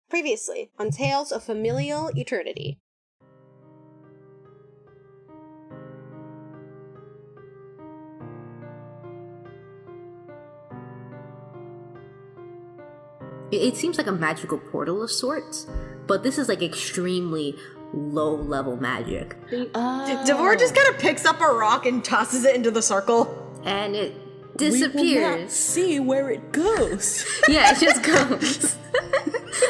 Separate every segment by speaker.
Speaker 1: Previously on Tales of Familial Eternity.
Speaker 2: It seems like a magical portal of sorts, but this is like extremely low-level magic.
Speaker 1: Devora just kind of picks up a rock and tosses it into the circle.
Speaker 2: And it disappears.
Speaker 3: We will not see where it goes.
Speaker 2: Yeah, it just goes.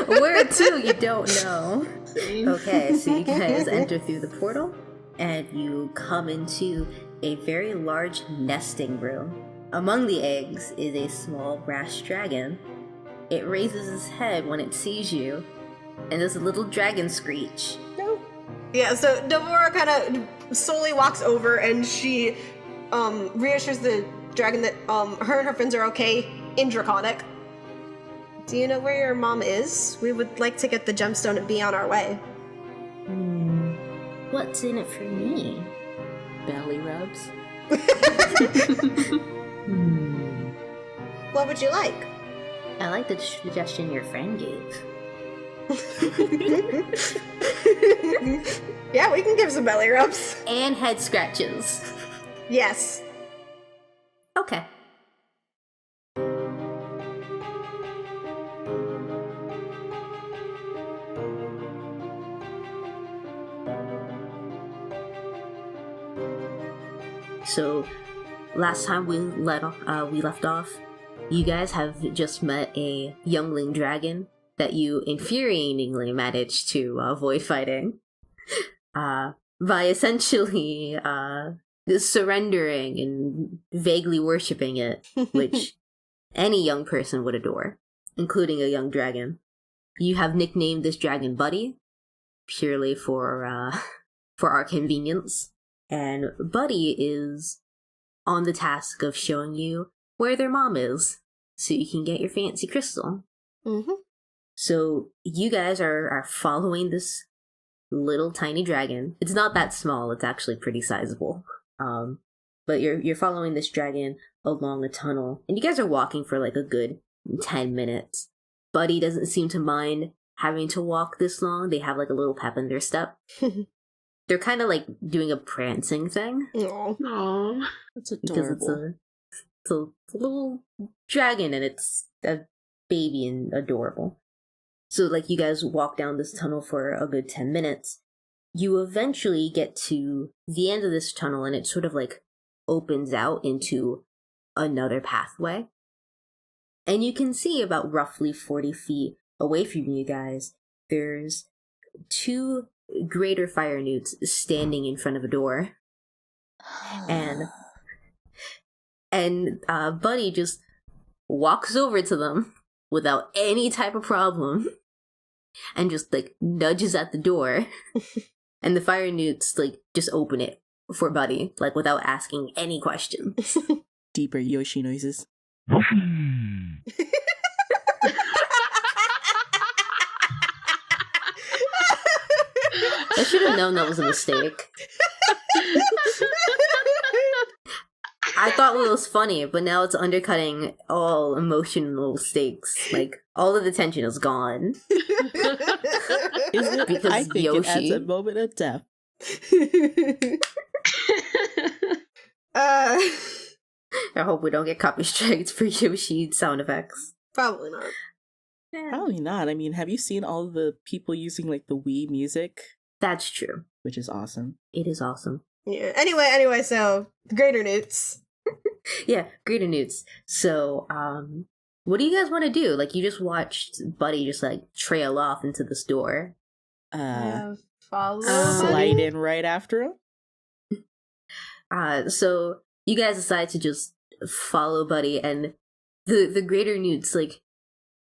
Speaker 2: Where to, you don't know. Okay, so you guys enter through the portal, and you come into a very large nesting room. Among the eggs is a small brass dragon. It raises its head when it sees you, and does a little dragon screech.
Speaker 1: No. Yeah, so Devora kind of slowly walks over, and she reassures the dragon that her and her friends are okay in Draconic. Do you know where your mom is? We would like to get the gemstone and be on our way.
Speaker 2: What's in it for me?
Speaker 3: Belly rubs.
Speaker 1: What would you like?
Speaker 2: I like the suggestion your friend gave.
Speaker 1: Yeah, we can give some belly rubs.
Speaker 2: And head scratches.
Speaker 1: Yes.
Speaker 2: Okay. So, last time we left off, you guys have just met a youngling dragon that you infuriatingly managed to avoid fighting by essentially surrendering and vaguely worshipping it, which any young person would adore, including a young dragon. You have nicknamed this dragon Buddy, purely for our convenience. And Buddy is on the task of showing you where their mom is, so you can get your fancy crystal.
Speaker 1: Mm-hmm.
Speaker 2: So you guys are following this little tiny dragon. It's not that small, it's actually pretty sizable. But you're following this dragon along a tunnel, and you guys are walking for like a good 10 minutes. Buddy doesn't seem to mind having to walk this long. They have like a little pep in their step. They're kind of like doing a prancing thing.
Speaker 1: Aww.
Speaker 3: That's adorable.
Speaker 2: It's a little dragon, and it's a baby and adorable. So like you guys walk down this tunnel for a good 10 minutes. You eventually get to the end of this tunnel, and it sort of like opens out into another pathway. And you can see about roughly 40 feet away from you guys, there's two greater fire newts standing in front of a door. And Buddy just walks over to them without any type of problem and just like nudges at the door. And the fire newts like just open it for Buddy, like without asking any questions.
Speaker 3: Deeper Yoshi noises.
Speaker 2: I should have known that was a mistake. I thought it was funny, but now it's undercutting all emotional stakes. Like, all of the tension is gone.
Speaker 3: Isn't it?
Speaker 2: Because
Speaker 3: I think
Speaker 2: Yoshi.
Speaker 3: it adds a moment of depth.
Speaker 2: I hope we don't get copy strikes for Yoshi sound effects.
Speaker 1: Probably not.
Speaker 3: Probably not. I mean, have you seen all the people using like the Wii music?
Speaker 2: That's true.
Speaker 3: Which is awesome.
Speaker 2: It is awesome.
Speaker 1: Yeah. Anyway, so the greater newts.
Speaker 2: Yeah, greater newts. So, what do you guys want to do? Like, you just watched Buddy just like trail off into this door.
Speaker 1: Follow.
Speaker 3: Slide in right after him.
Speaker 2: So you guys decide to just follow Buddy, and the greater newts like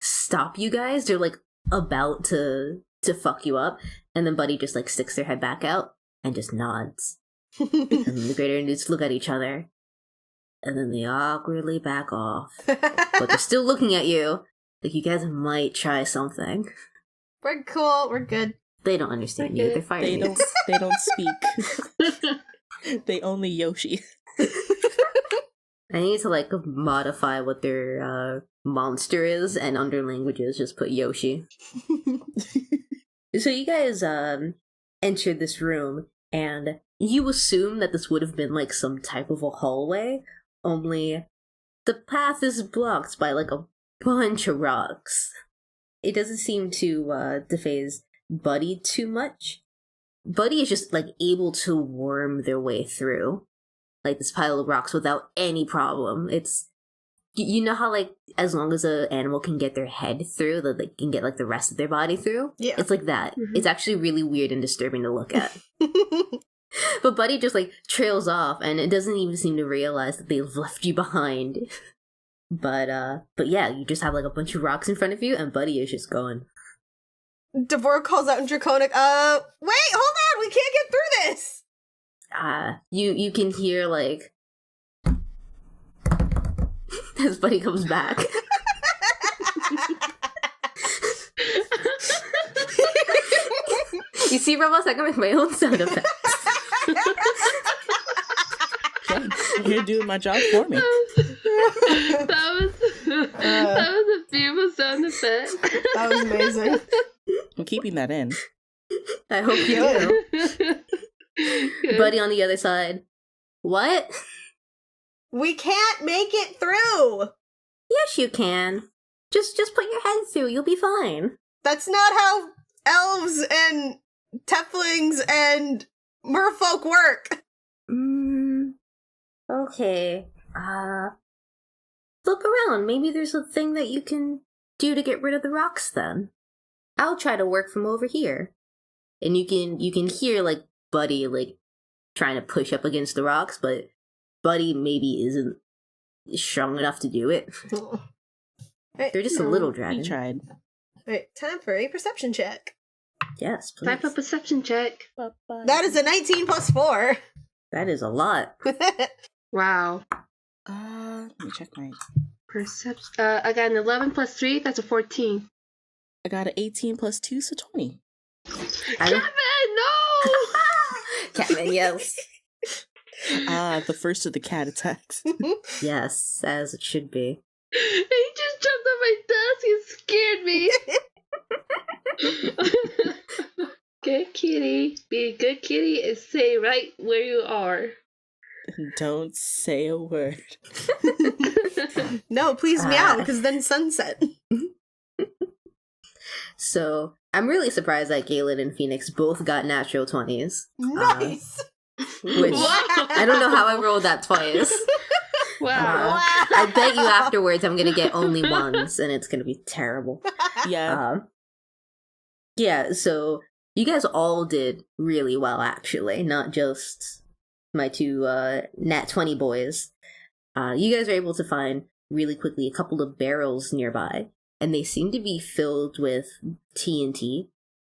Speaker 2: stop you guys. They're like about to fuck you up, and then Buddy just like sticks their head back out and just nods. And the greater newts look at each other, and then they awkwardly back off. But they're still looking at you like you guys might try something.
Speaker 1: We're cool. We're good.
Speaker 2: They don't understand you. They're fire newts.
Speaker 3: They don't speak. They only Yoshi.
Speaker 2: I need to like modify what their monster is, and under languages just put Yoshi. So you guys entered this room, and you assume that this would have been like some type of a hallway, only the path is blocked by like a bunch of rocks. It doesn't seem to defaze Buddy too much. Buddy is just like able to worm their way through like this pile of rocks without any problem. It's, you know how like as long as an animal can get their head through, that they can get like the rest of their body through.
Speaker 1: Yeah,
Speaker 2: it's like that.
Speaker 1: Mm-hmm.
Speaker 2: It's actually really weird and disturbing to look at. But Buddy just like trails off, and it doesn't even seem to realize that they've left you behind. But yeah, you just have like a bunch of rocks in front of you, and Buddy is just going.
Speaker 1: Devora calls out in Draconic, wait, hold on, we can't get through this!
Speaker 2: You can hear, like, as Buddy comes back. You see, Robots, I can make my own sound effects.
Speaker 3: You're doing my job for me.
Speaker 4: That was a beautiful sound effect.
Speaker 1: That was amazing.
Speaker 3: I'm keeping that in.
Speaker 2: I hope you do. Buddy on the other side. What?
Speaker 1: We can't make it through!
Speaker 2: Yes, you can. Just put your head through. You'll be fine.
Speaker 1: That's not how elves and tieflings and merfolk work.
Speaker 2: Okay. Look around. Maybe there's a thing that you can do to get rid of the rocks then. I'll try to work from over here. And you can hear like Buddy like trying to push up against the rocks, but Buddy maybe isn't strong enough to do it. They're just a little dragon.
Speaker 3: He tried.
Speaker 1: Alright, time for a perception check.
Speaker 2: Yes, please.
Speaker 4: Time for perception check.
Speaker 1: That is a 19 plus 4.
Speaker 2: That is a lot.
Speaker 4: Wow.
Speaker 3: Let me check my...
Speaker 4: Perception. I got an 11 plus 3. That's a 14.
Speaker 3: I got an 18 plus 2, so 20.
Speaker 4: Kevin, no!
Speaker 2: Catman yells.
Speaker 3: The first of the cat attacks.
Speaker 2: Yes, as it should be.
Speaker 4: He just jumped on my desk and scared me. Good kitty. Be a good kitty and stay right where you are.
Speaker 3: Don't say a word.
Speaker 1: No, please meow, because then sunset.
Speaker 2: So, I'm really surprised that Galen and Phoenix both got natural 20s.
Speaker 1: Nice!
Speaker 2: Which, I don't know how I rolled that twice.
Speaker 4: Wow.
Speaker 2: I bet you afterwards I'm gonna get only ones, and it's gonna be terrible.
Speaker 3: Yeah.
Speaker 2: Yeah, so you guys all did really well, actually, not just my two nat 20 boys. You guys are able to find really quickly a couple of barrels nearby, and they seem to be filled with TNT.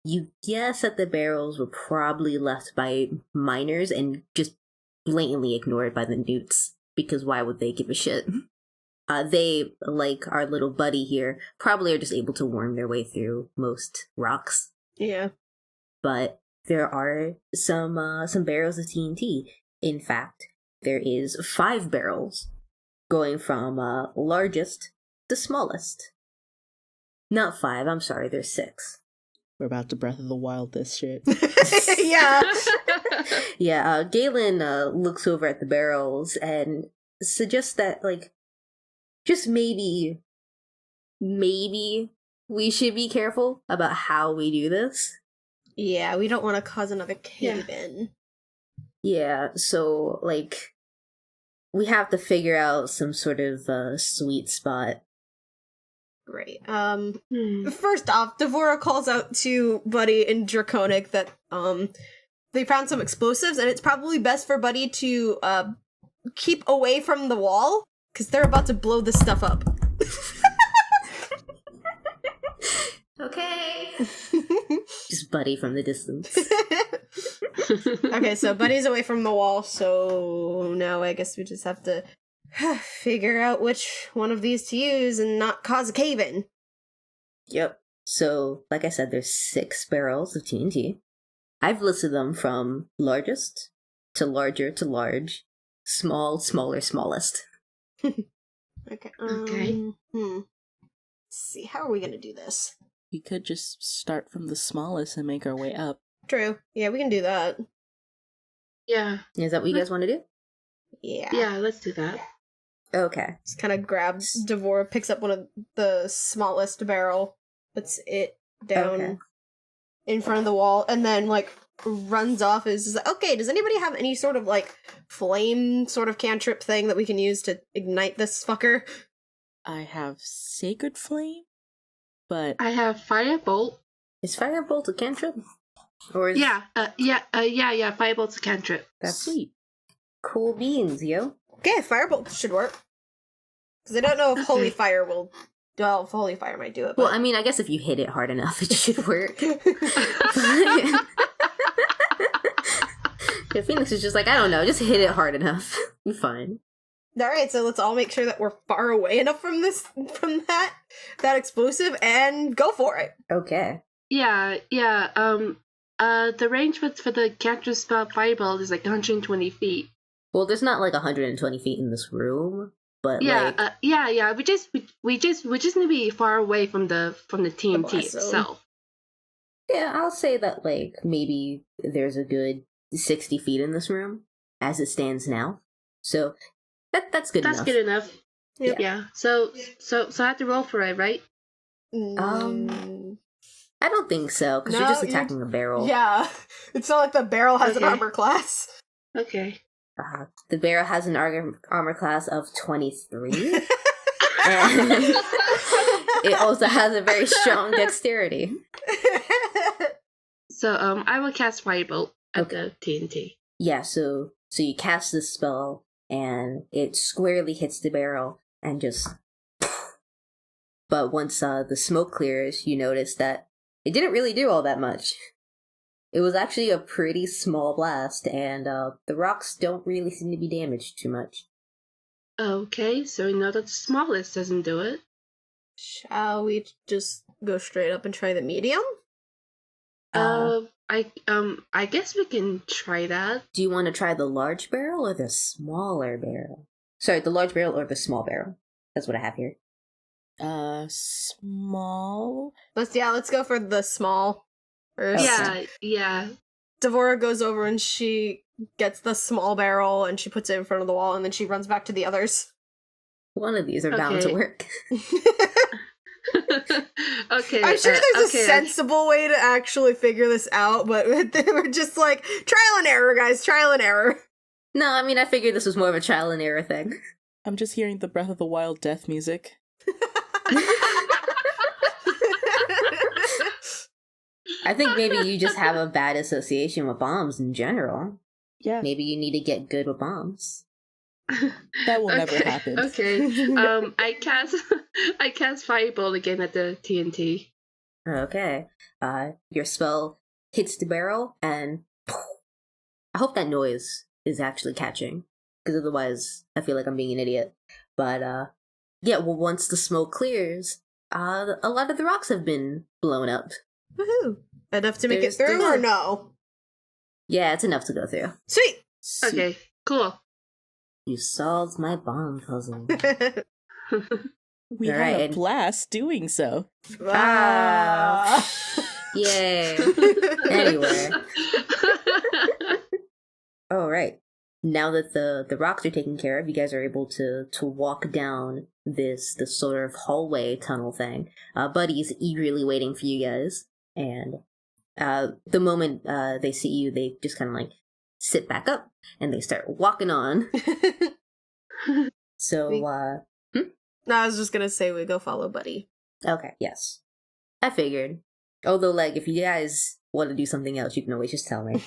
Speaker 2: You guess that the barrels were probably left by miners and just blatantly ignored by the newts, because why would they give a shit? They, like our little buddy here, probably are just able to worm their way through most rocks.
Speaker 1: Yeah.
Speaker 2: But there are some barrels of TNT. In fact, there is 5 barrels going from largest to smallest. Not 5, I'm sorry, there's 6.
Speaker 3: We're about to Breath of the Wild this shit.
Speaker 1: Yeah.
Speaker 2: Yeah, Galen looks over at the barrels and suggests that, like, just maybe we should be careful about how we do this.
Speaker 1: Yeah, we don't want to cause another cave-in.
Speaker 2: Yeah, so, like, we have to figure out some sort of sweet spot.
Speaker 1: Great. First off, Devora calls out to Buddy and Draconic that they found some explosives, and it's probably best for Buddy to keep away from the wall, because they're about to blow this stuff up.
Speaker 2: Okay. Just Buddy from the distance.
Speaker 1: Okay, so Buddy's away from the wall, so now I guess we just have to figure out which one of these to use and not cause a cave-in.
Speaker 2: Yep. So, like I said, there's 6 barrels of TNT. I've listed them from largest to larger to large, small, smaller, smallest.
Speaker 1: Okay.
Speaker 4: Okay.
Speaker 1: see, how are we gonna do this?
Speaker 3: We could just start from the smallest and make our way up.
Speaker 1: True. Yeah, we can do that.
Speaker 4: Yeah.
Speaker 2: Is that what you guys want to do?
Speaker 1: Yeah.
Speaker 4: Yeah, let's do that.
Speaker 2: Okay.
Speaker 1: Just kind of grabs Devora, picks up one of the smallest barrel, puts it down
Speaker 2: Okay.
Speaker 1: in front of the wall, and then like runs off. Is just like, okay, does anybody have any sort of like flame sort of cantrip thing that we can use to ignite this fucker?
Speaker 3: I have Sacred Flame, but
Speaker 4: I have Firebolt.
Speaker 2: Is Firebolt a cantrip? Or is
Speaker 4: Yeah, Firebolt's a cantrip.
Speaker 2: that's
Speaker 3: sweet.
Speaker 2: cool beans, yo?
Speaker 1: Okay, firebolt should work. Because I don't know if
Speaker 4: Okay.
Speaker 1: holy fire will. Well, if holy fire might do it.
Speaker 2: Well,
Speaker 1: But...
Speaker 2: I mean, I guess if you hit it hard enough, it should work. Yeah, Phoenix is just like, I don't know, just hit it hard enough. Be fine.
Speaker 1: All right, so let's all make sure that we're far away enough from that explosive, and go for it.
Speaker 2: Okay.
Speaker 4: Yeah. The range for the cantrip spell Firebolt is like 120 feet.
Speaker 2: Well, there's not like 120 feet in this room, but
Speaker 4: Yeah,
Speaker 2: like,
Speaker 4: yeah. We just need to be far away from the TNT
Speaker 1: blast zone.
Speaker 4: itself.
Speaker 2: yeah, I'll say that like maybe there's a good 60 feet in this room as it stands now. So that's good
Speaker 4: That's
Speaker 2: enough.
Speaker 4: good enough.
Speaker 1: Yep.
Speaker 4: Yeah. So I have to roll for it, right?
Speaker 1: Mm,
Speaker 2: I don't think so, because
Speaker 1: No,
Speaker 2: you're just
Speaker 1: you're-
Speaker 2: attacking a barrel.
Speaker 1: yeah, it's not like the barrel has an
Speaker 4: Okay.
Speaker 1: armor class.
Speaker 4: Okay.
Speaker 2: The barrel has an armor class of 23. And it also has a very strong dexterity.
Speaker 4: So I will cast Firebolt at
Speaker 2: Okay.
Speaker 4: the TNT.
Speaker 2: Yeah, so you cast this spell, and it squarely hits the barrel, and just... But once the smoke clears, you notice that it didn't really do all that much. It was actually a pretty small blast, and the rocks don't really seem to be damaged too much.
Speaker 4: Okay, so we know that the smallest doesn't do it.
Speaker 1: Shall we just go straight up and try the medium?
Speaker 4: I guess we can try that.
Speaker 2: Do you want to try the large barrel or the smaller barrel? Sorry, the large barrel or the small barrel? That's what I have here.
Speaker 3: Small.
Speaker 1: Let's go for the small first.
Speaker 2: Okay.
Speaker 4: Yeah.
Speaker 1: Devora goes over and she gets the small barrel and she puts it in front of the wall, and then she runs back to the others.
Speaker 2: One of these are bound to
Speaker 4: Okay.
Speaker 2: work.
Speaker 4: Okay.
Speaker 1: I'm sure there's
Speaker 4: okay.
Speaker 1: a sensible way to actually figure this out, but they were just like, trial and error, guys, trial and error.
Speaker 2: No, I mean, I figured this was more of a trial and error thing.
Speaker 3: I'm just hearing the Breath of the Wild death music.
Speaker 2: I think maybe you just have a bad association with bombs in general.
Speaker 3: Yeah,
Speaker 2: Maybe you need to get good with bombs.
Speaker 3: that will never happen.
Speaker 4: Okay. I cast Firebolt again at the TNT.
Speaker 2: Okay. Your spell hits the barrel, and I hope that noise is actually catching, because otherwise I feel like I'm being an idiot. But yeah, well, once the smoke clears, a lot of the rocks have been blown up.
Speaker 1: Woohoo! Enough to make
Speaker 2: There's-
Speaker 1: it through,
Speaker 2: there's-
Speaker 1: or no?
Speaker 2: Yeah, it's enough to go through.
Speaker 1: Sweet!
Speaker 3: Sweet.
Speaker 4: Okay. Cool.
Speaker 2: You solved my bomb puzzle.
Speaker 3: We had
Speaker 2: Alright,
Speaker 3: a
Speaker 2: and-
Speaker 3: blast doing so.
Speaker 1: Ah.
Speaker 2: Yay. Anyway. All right. Now that the rocks are taken care of, you guys are able to walk down this sort of hallway tunnel thing. Buddy's eagerly waiting for you guys, and the moment they see you, they just kind of like sit back up and they start walking on. So,
Speaker 1: No, I was just gonna say we go follow Buddy.
Speaker 2: okay, yes, I figured. Although, like, if you guys want to do something else, you can always just tell me.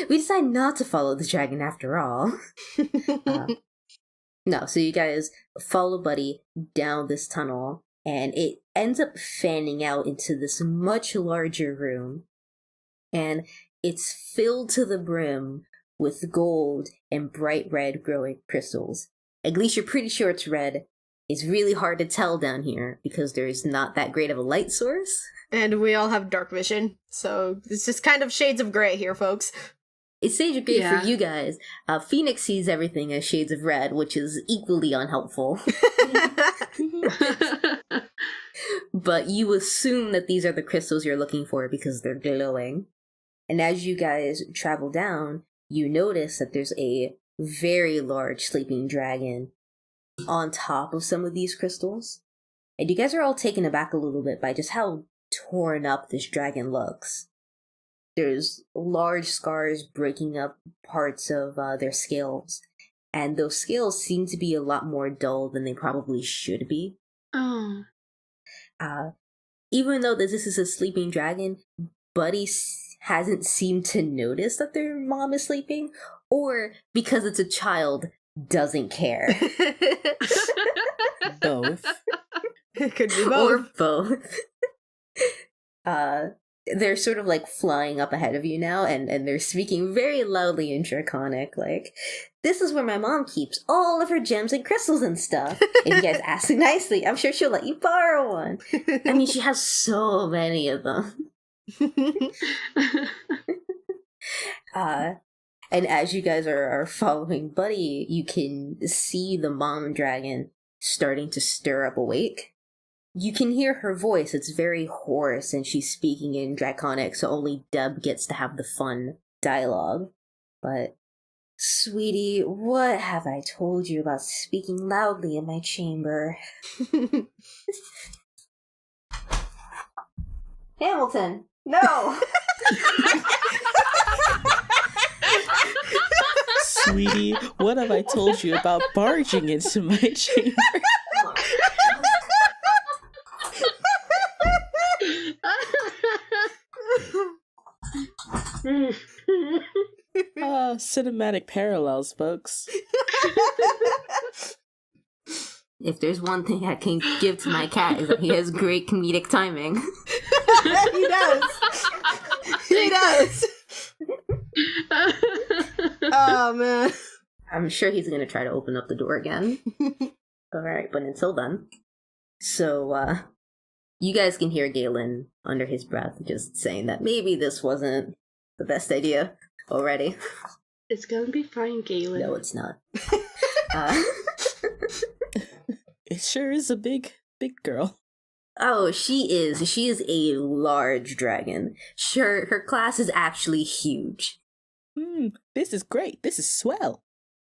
Speaker 2: We decided not to follow the dragon after all. No, so you guys follow Buddy down this tunnel, and it ends up fanning out into this much larger room. And it's filled to the brim with gold and bright red glowing crystals. At least you're pretty sure it's red. It's really hard to tell down here because there's not that great of a light source.
Speaker 1: And we all have dark vision, so it's just kind of shades of gray here, folks.
Speaker 2: It's sage of gray
Speaker 4: Yeah.
Speaker 2: for you guys. Phoenix sees everything as shades of red, which is equally unhelpful. But you assume that these are the crystals you're looking for because they're glowing. And as you guys travel down, you notice that there's a very large sleeping dragon on top of some of these crystals. And you guys are all taken aback a little bit by just how torn up this dragon looks. There's large scars breaking up parts of their scales, and those scales seem to be a lot more dull than they probably should be.
Speaker 4: Oh.
Speaker 2: Even though this is a sleeping dragon, Buddy hasn't seemed to notice that their mom is sleeping, or because it's a child, doesn't care.
Speaker 3: Both.
Speaker 1: It could be
Speaker 2: Or
Speaker 1: both.
Speaker 2: both. They're sort of like flying up ahead of you now, and they're speaking very loudly in Draconic, like, this is where my mom keeps all of her gems and crystals and stuff. If you guys ask nicely, I'm sure she'll let you borrow one. I mean, she has so many of them. And as you guys are following Buddy, you can see the mom dragon starting to stir up awake. You can hear her voice. It's very hoarse, and she's speaking in Draconic, so only Deb gets to have the fun dialogue. But, sweetie, what have I told you about speaking loudly in my chamber? Hamilton, no!
Speaker 3: Sweetie, what have I told you about barging into my chamber? Cinematic parallels, folks.
Speaker 2: If there's one thing I can give to my cat, is that he has great comedic timing.
Speaker 1: He does. He does. Oh, man.
Speaker 2: I'm sure he's gonna try to open up the door again. Alright, but until then. So, you guys can hear Galen under his breath just saying that maybe this wasn't the best idea already.
Speaker 4: It's gonna be fine, Galen.
Speaker 2: No, it's not.
Speaker 3: It sure is a big girl.
Speaker 2: Oh, she is. She is a large dragon. Sure, her class is actually huge.
Speaker 3: This is great. This is swell.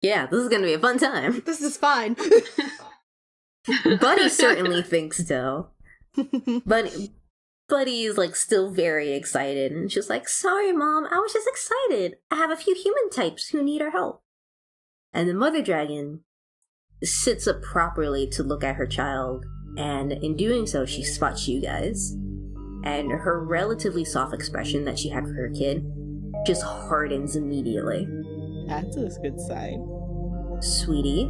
Speaker 2: Yeah, this is gonna be a fun time.
Speaker 1: This is fine.
Speaker 2: Buddy certainly thinks so. Buddy is like still very excited, and she's like, sorry mom, I was just excited. I have a few human types who need our help. And the mother dragon sits up properly to look at her child, and in doing so she spots you guys. And her relatively soft expression that she had for her kid just hardens immediately.
Speaker 3: That's a good sign.
Speaker 2: Sweetie,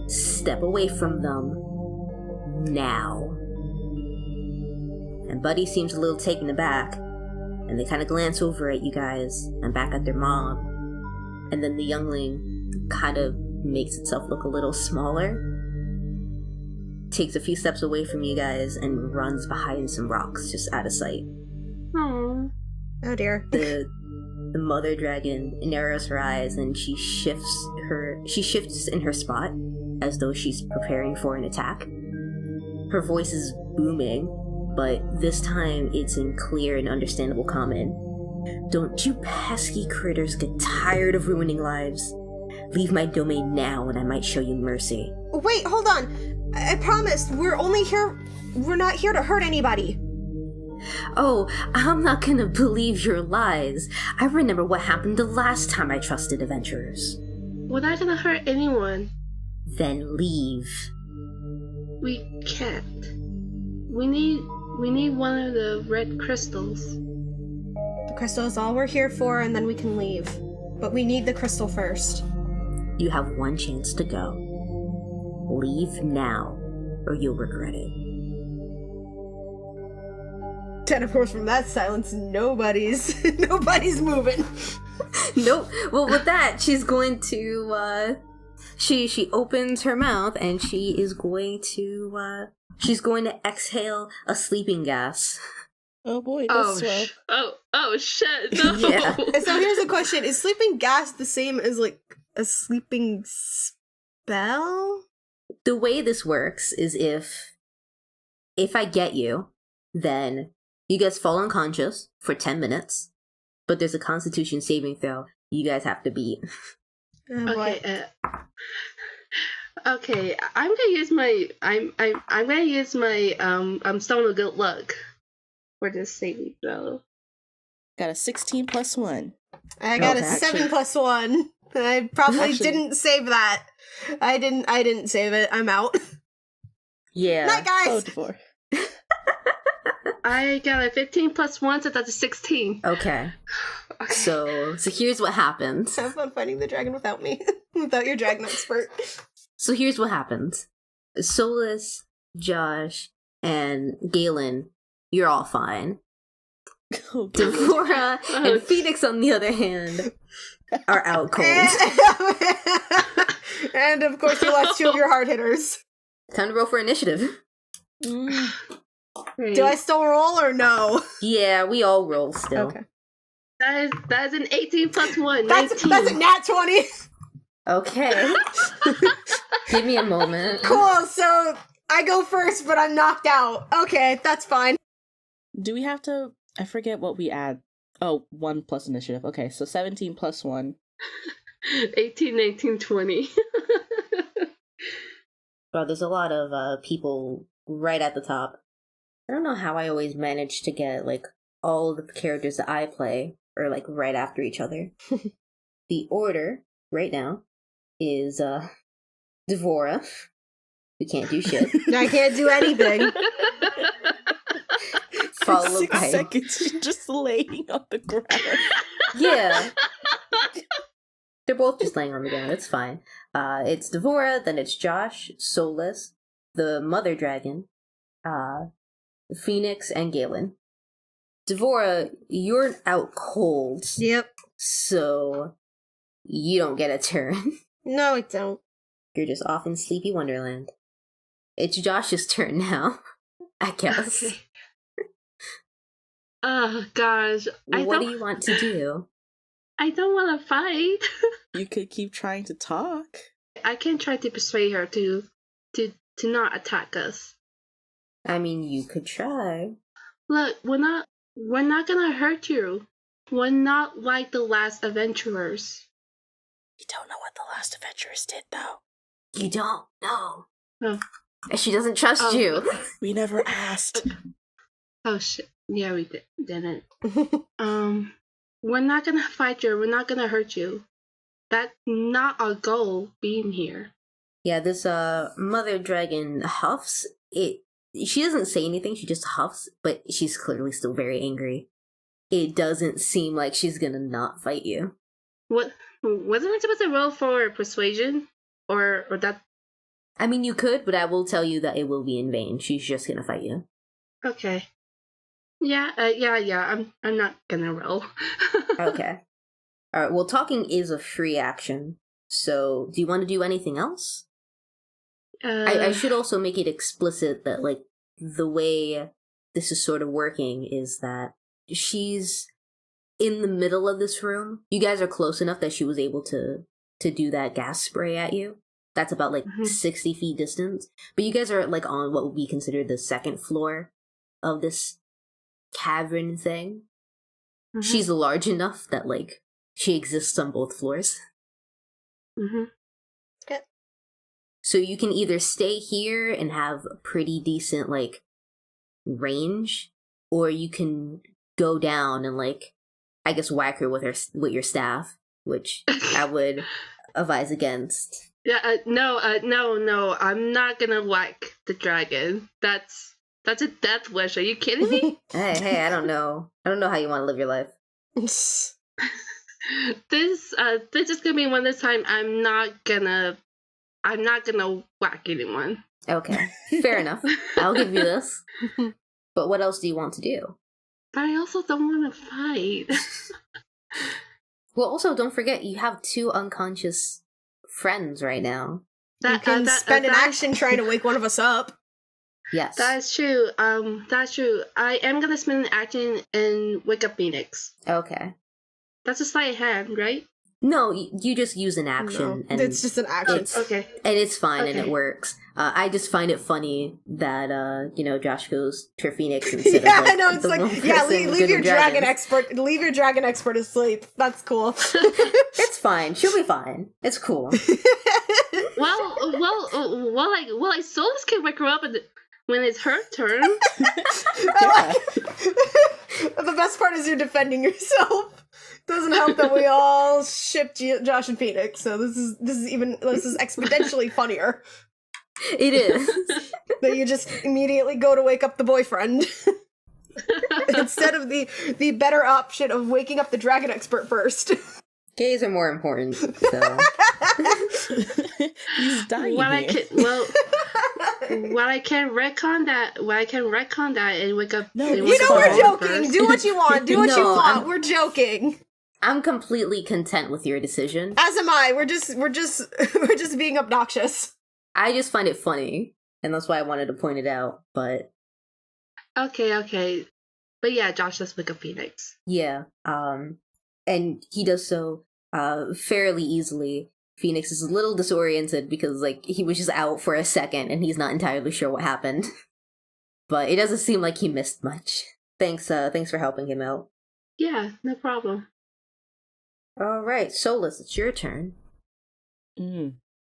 Speaker 2: step away from them now. And Buddy seems a little taken aback, and they kind of glance over at you guys and back at their mom. And then the youngling kind of makes itself look a little smaller, takes a few steps away from you guys, and runs behind some rocks just out of sight.
Speaker 4: Aww.
Speaker 1: Oh, dear.
Speaker 2: The mother dragon narrows her eyes, and she shifts in her spot as though she's preparing for an attack. Her voice is booming, but this time it's in clear and understandable common. Don't you pesky critters get tired of ruining lives? Leave my domain now and I might show you mercy.
Speaker 1: Wait, hold on. I promised. We're not here to hurt anybody.
Speaker 2: Oh, I'm not gonna believe your lies. I remember what happened the last time I trusted adventurers.
Speaker 4: We're not gonna hurt anyone.
Speaker 2: Then leave.
Speaker 4: We can't. We need one of the red crystals.
Speaker 1: The crystal is all we're here for, and then we can leave. But we need the crystal first.
Speaker 2: You have one chance to go. Leave now, or you'll regret it.
Speaker 1: And of course, from that silence, nobody's moving.
Speaker 2: Nope. Well, with that, she's going to, she opens her mouth, and she's going to exhale a sleeping gas.
Speaker 3: Oh boy, that's swell.
Speaker 4: Oh shit, no.
Speaker 2: Yeah.
Speaker 1: And so here's the question. Is sleeping gas the same as, like, a sleeping spell?
Speaker 2: The way this works is if I get you, then you guys fall unconscious for 10 minutes, but there's a Constitution saving throw you guys have to beat.
Speaker 1: Oh, boy.
Speaker 4: Okay, I'm gonna use my Stone of Good Luck for this saving throw.
Speaker 3: Got a 16 plus 1.
Speaker 1: I got a
Speaker 3: actually-
Speaker 1: 7 plus 1. I probably
Speaker 3: Actually-
Speaker 1: didn't save that. I didn't save it. I'm out.
Speaker 2: Yeah.
Speaker 1: Night, guys!
Speaker 3: Devora.
Speaker 4: I got a 15 plus 1, so that's a 16.
Speaker 2: Okay.
Speaker 4: Okay.
Speaker 2: So here's what happens.
Speaker 1: Have fun fighting the dragon without me. Without your dragon expert.
Speaker 2: So here's what happens. Solis, Josh, and Galen, you're all fine.
Speaker 3: Okay.
Speaker 2: Devora and Phoenix, on the other hand, are out cold.
Speaker 1: And of course you lost 2 of your hard hitters.
Speaker 2: Time to roll for initiative.
Speaker 3: Mm.
Speaker 1: Do I still roll or no?
Speaker 2: Yeah, we all roll still.
Speaker 1: Okay.
Speaker 4: That is an 18 plus 1,
Speaker 1: That's
Speaker 4: 19.
Speaker 1: a nat 20.
Speaker 2: Okay. Give me a moment.
Speaker 1: Cool, so I go first, but I'm knocked out. Okay, that's fine.
Speaker 3: Do we have to... I forget what we add. Oh, 1 plus initiative. Okay, so 17 plus 1.
Speaker 4: 18, 19, 20.
Speaker 2: Bro, there's a lot of people right at the top. I don't know how I always manage to get, like, all the characters that I play are, like, right after each other. The order, right now, is, Devora. We can't do shit.
Speaker 1: I can't do anything.
Speaker 3: For
Speaker 2: Followed
Speaker 3: 6
Speaker 2: by...
Speaker 3: seconds, you're just laying on the ground.
Speaker 2: Yeah. They're both just laying on the ground. It's fine. It's Devora, then it's Josh, Solis, the Mother Dragon, Phoenix, and Galen. Devora, you're out cold.
Speaker 1: Yep.
Speaker 2: So you don't get a turn.
Speaker 1: No, I don't.
Speaker 2: You're just off in Sleepy Wonderland. It's Josh's turn now, I guess.
Speaker 4: Okay. Oh gosh.
Speaker 2: What do you want to do?
Speaker 4: I don't want to fight.
Speaker 3: You could keep trying to talk.
Speaker 4: I can try to persuade her to not attack us.
Speaker 2: I mean, you could try.
Speaker 4: Look, we're not gonna hurt you. We're not like the last adventurers.
Speaker 3: You don't know what the last adventurers did, though.
Speaker 2: You don't know.
Speaker 4: Oh.
Speaker 2: She doesn't trust you.
Speaker 3: We never asked.
Speaker 4: Oh shit. Yeah, we didn't. We're not gonna fight you. We're not gonna hurt you. That's not our goal being here.
Speaker 2: Yeah, this mother dragon huffs. She doesn't say anything, she just huffs, but she's clearly still very angry. It doesn't seem like she's gonna not fight you.
Speaker 4: What wasn't I supposed to roll for persuasion? Or that
Speaker 2: I mean, you could, but I will tell you that it will be in vain. She's just gonna fight you.
Speaker 4: okay. Yeah, I'm not gonna roll.
Speaker 2: Okay. Alright, well, talking is a free action. So, do you want to do anything else? I should also make it explicit that, like, the way this is sort of working is that she's in the middle of this room. You guys are close enough that she was able to do that gas spray at you. That's about, like, 60 feet distance. But you guys are, like, on what would be considered the second floor of this cavern thing.
Speaker 4: Mhm.
Speaker 2: She's large enough that, like, she exists on both floors.
Speaker 1: Okay.
Speaker 2: So you can either stay here and have a pretty decent, like, range, or you can go down and, like, I guess whack her with your staff, which I would advise against.
Speaker 4: Yeah, no, I'm not gonna whack the dragon. That's a death wish. Are you kidding me?
Speaker 2: Hey, I don't know. I don't know how you want to live your life.
Speaker 4: This is gonna be one of the time I'm not gonna whack anyone.
Speaker 2: Okay, fair enough. I'll give you this. But what else do you want to do?
Speaker 4: But I also don't want to fight.
Speaker 2: Well, also, don't forget, you have 2 unconscious friends right now.
Speaker 1: You can spend an action trying to wake one of us up.
Speaker 2: Yes.
Speaker 4: That's true. That's true. I am gonna spend an action and wake up Phoenix.
Speaker 2: Okay.
Speaker 4: That's a sleight of hand, right?
Speaker 2: No, you just use an action,
Speaker 1: No,
Speaker 2: and
Speaker 1: it's just an action.
Speaker 4: Okay.
Speaker 2: and it's fine and it
Speaker 4: Okay.
Speaker 2: works. I just find it funny that Josh goes to Phoenix instead
Speaker 1: Yeah,
Speaker 2: of like,
Speaker 1: I know. It's
Speaker 2: the
Speaker 1: like,
Speaker 2: one
Speaker 1: yeah,
Speaker 2: person
Speaker 1: leave
Speaker 2: good
Speaker 1: your
Speaker 2: with
Speaker 1: dragon
Speaker 2: dragons.
Speaker 1: expert. Leave your dragon expert asleep. That's cool.
Speaker 2: It's fine. She'll be fine. It's cool.
Speaker 4: Well, Solis can wake her up when it's her turn.
Speaker 3: Yeah.
Speaker 1: The best part is you're defending yourself. Doesn't help that we all shipped Josh and Phoenix, so this is exponentially funnier.
Speaker 2: It is.
Speaker 1: That you just immediately go to wake up the boyfriend instead of the better option of waking up the dragon expert first.
Speaker 2: Gays are more important. So
Speaker 3: He's dying
Speaker 4: What I
Speaker 3: here.
Speaker 4: can I can retcon that and wake up.
Speaker 3: No,
Speaker 4: and
Speaker 3: you
Speaker 1: You
Speaker 4: wake
Speaker 1: know
Speaker 4: up
Speaker 1: we're
Speaker 4: the
Speaker 1: joking.
Speaker 4: first.
Speaker 1: Do what you want. Do what you
Speaker 2: No,
Speaker 1: want. We're joking.
Speaker 2: I'm completely content with your decision.
Speaker 1: As am I. We're just being obnoxious.
Speaker 2: I just find it funny, and that's why I wanted to point it out. But
Speaker 4: Okay. But yeah, Josh does wake up Phoenix.
Speaker 2: yeah, and he does so fairly easily. Phoenix is a little disoriented because like he was just out for a second and he's not entirely sure what happened. But it doesn't seem like he missed much. Thanks for helping him out.
Speaker 4: Yeah, no problem.
Speaker 2: All right, Solis, it's your turn.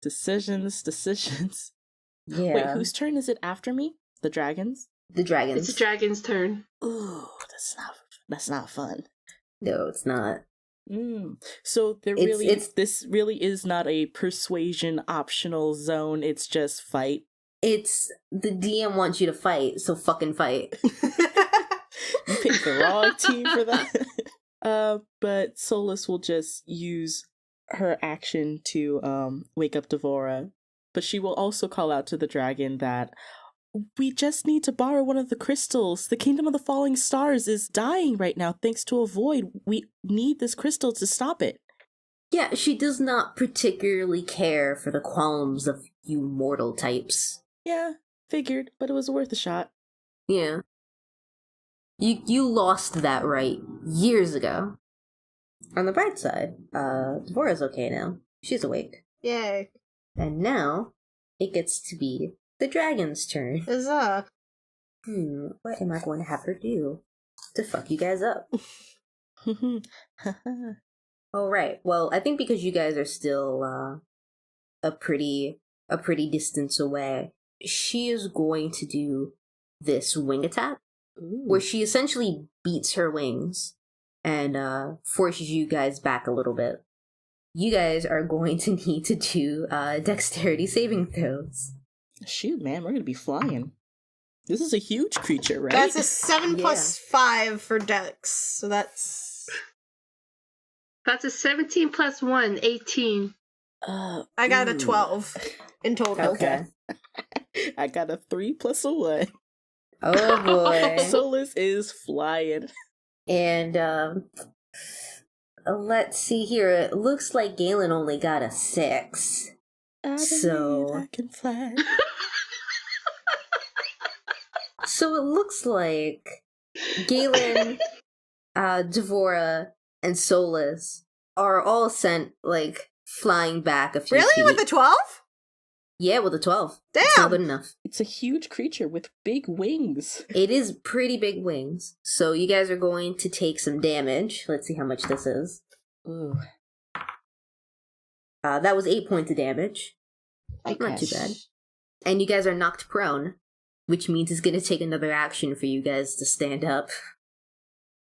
Speaker 3: Decisions.
Speaker 2: Yeah,
Speaker 3: Wait, whose turn is it after me? The dragons?
Speaker 2: the dragons.
Speaker 4: It's the dragon's turn.
Speaker 3: Ooh, that's not fun.
Speaker 2: No, it's not.
Speaker 3: So
Speaker 2: It's-
Speaker 3: this really is not a persuasion optional zone. It's just fight.
Speaker 2: It's the DM wants you to fight, so fucking fight.
Speaker 3: You picked the wrong team for that. But Solis will just use her action to wake up Devora. But she will also call out to the dragon that we just need to borrow one of the crystals. The Kingdom of the Falling Stars is dying right now thanks to a void. We need this crystal to stop it.
Speaker 2: Yeah, she does not particularly care for the qualms of you mortal types.
Speaker 3: Yeah, figured, but it was worth a shot.
Speaker 2: Yeah. You lost that right years ago. On the bright side, Devora's okay now. She's awake.
Speaker 1: Yay.
Speaker 2: And now, it gets to be the dragon's turn.
Speaker 1: Huzzah.
Speaker 2: What am I going to have her do to fuck you guys up? Alright, well, I think because you guys are still a pretty distance away, she is going to do this wing attack, where she essentially beats her wings and forces you guys back a little bit. You guys are going to need to do dexterity saving throws.
Speaker 3: Shoot, man, we're gonna be flying. This is a huge creature, right?
Speaker 1: That's a 7
Speaker 2: Yeah.
Speaker 1: plus 5 for Dex. So that's
Speaker 4: That's a 17 plus 1, 18.
Speaker 1: I got a 12 in total.
Speaker 2: Okay.
Speaker 3: I got a 3 plus a 1.
Speaker 2: Oh boy.
Speaker 3: Solis is flying.
Speaker 2: And let's see here. It looks like Galen only got a 6.
Speaker 3: I
Speaker 2: So-
Speaker 3: believe I can fly.
Speaker 2: So it looks like Galen, Devora, and Solis are all sent like flying back a few
Speaker 1: Really?
Speaker 2: feet.
Speaker 1: With the 12?
Speaker 2: Yeah, with a 12. It's not
Speaker 1: Damn.
Speaker 2: good enough.
Speaker 3: It's a huge creature with big wings.
Speaker 2: It is pretty big wings. So you guys are going to take some damage. Let's see how much this is.
Speaker 3: Ooh.
Speaker 2: That was 8 points of damage. Not too bad. And you guys are knocked prone, which means it's going to take another action for you guys to stand up.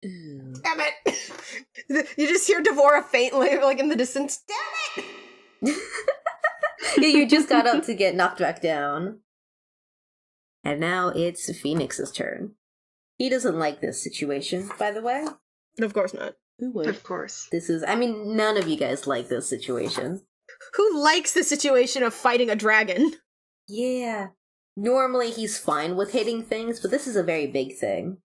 Speaker 3: Ooh.
Speaker 1: Damn it. You just hear Devora faintly, like in the distance. Damn it!
Speaker 2: Yeah, you just got up to get knocked back down. And now it's Phoenix's turn. He doesn't like this situation, by the way.
Speaker 1: Of course not.
Speaker 3: Who would?
Speaker 4: Of course.
Speaker 2: None of you guys like this situation.
Speaker 1: Who likes the situation of fighting a dragon?
Speaker 2: Yeah. Normally he's fine with hitting things, but this is a very big thing.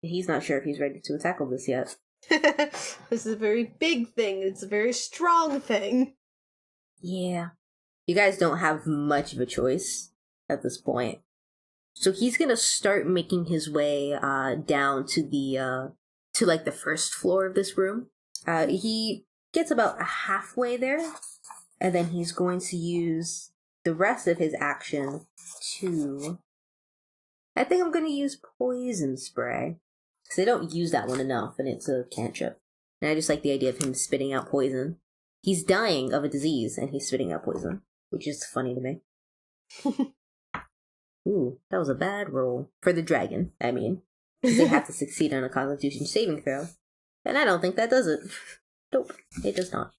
Speaker 2: He's not sure if he's ready to tackle this yet.
Speaker 1: This is a very big thing. It's a very strong thing.
Speaker 2: Yeah. You guys don't have much of a choice at this point. So he's gonna start making his way down to the to like the first floor of this room. He gets about halfway there, and then he's going to use the rest of his action to... I think I'm going to use Poison Spray. Because they don't use that one enough, and it's a cantrip. And I just like the idea of him spitting out poison. He's dying of a disease, and he's spitting out poison, which is funny to me. Ooh, that was a bad roll. For the dragon, I mean. They have to succeed on a Constitution saving throw. And I don't think that does it. Nope, it does not.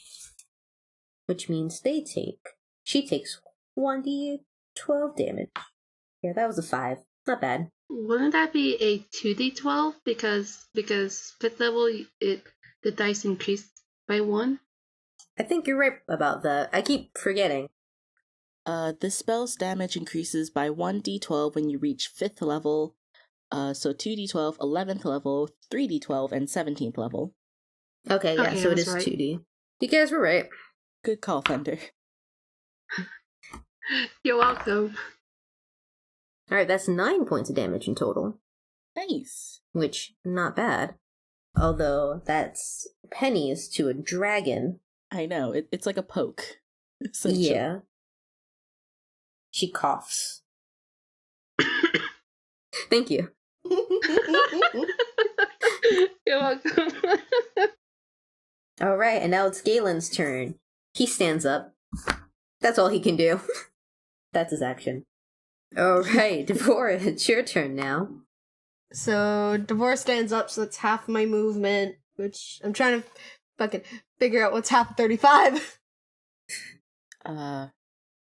Speaker 2: Which means she takes 1d12 damage. Yeah, that was a 5. Not bad.
Speaker 4: Wouldn't that be a 2d12? Because 5th level, the dice increased by 1?
Speaker 2: I think you're right about that. I keep forgetting.
Speaker 3: The spell's damage increases by 1d12 when you reach 5th level. So 2d12, 11th level, 3d12, and 17th level.
Speaker 2: Okay, yeah, so it is
Speaker 4: right.
Speaker 2: 2d. You guys were right.
Speaker 3: Good call, Thunder.
Speaker 4: You're welcome.
Speaker 2: Alright, that's 9 points of damage in total.
Speaker 3: Nice.
Speaker 2: Which, not bad. Although, that's pennies to a dragon.
Speaker 3: I know, it's like a poke. Essentially.
Speaker 2: Yeah. She coughs. Thank you.
Speaker 4: You're welcome.
Speaker 2: Alright, and now it's Galen's turn. He stands up. That's all he can do. That's his action. Alright, Devora, it's your turn now.
Speaker 1: So Devora stands up, so that's half my movement, which I'm trying to fucking figure out what's half of 35.
Speaker 3: Well,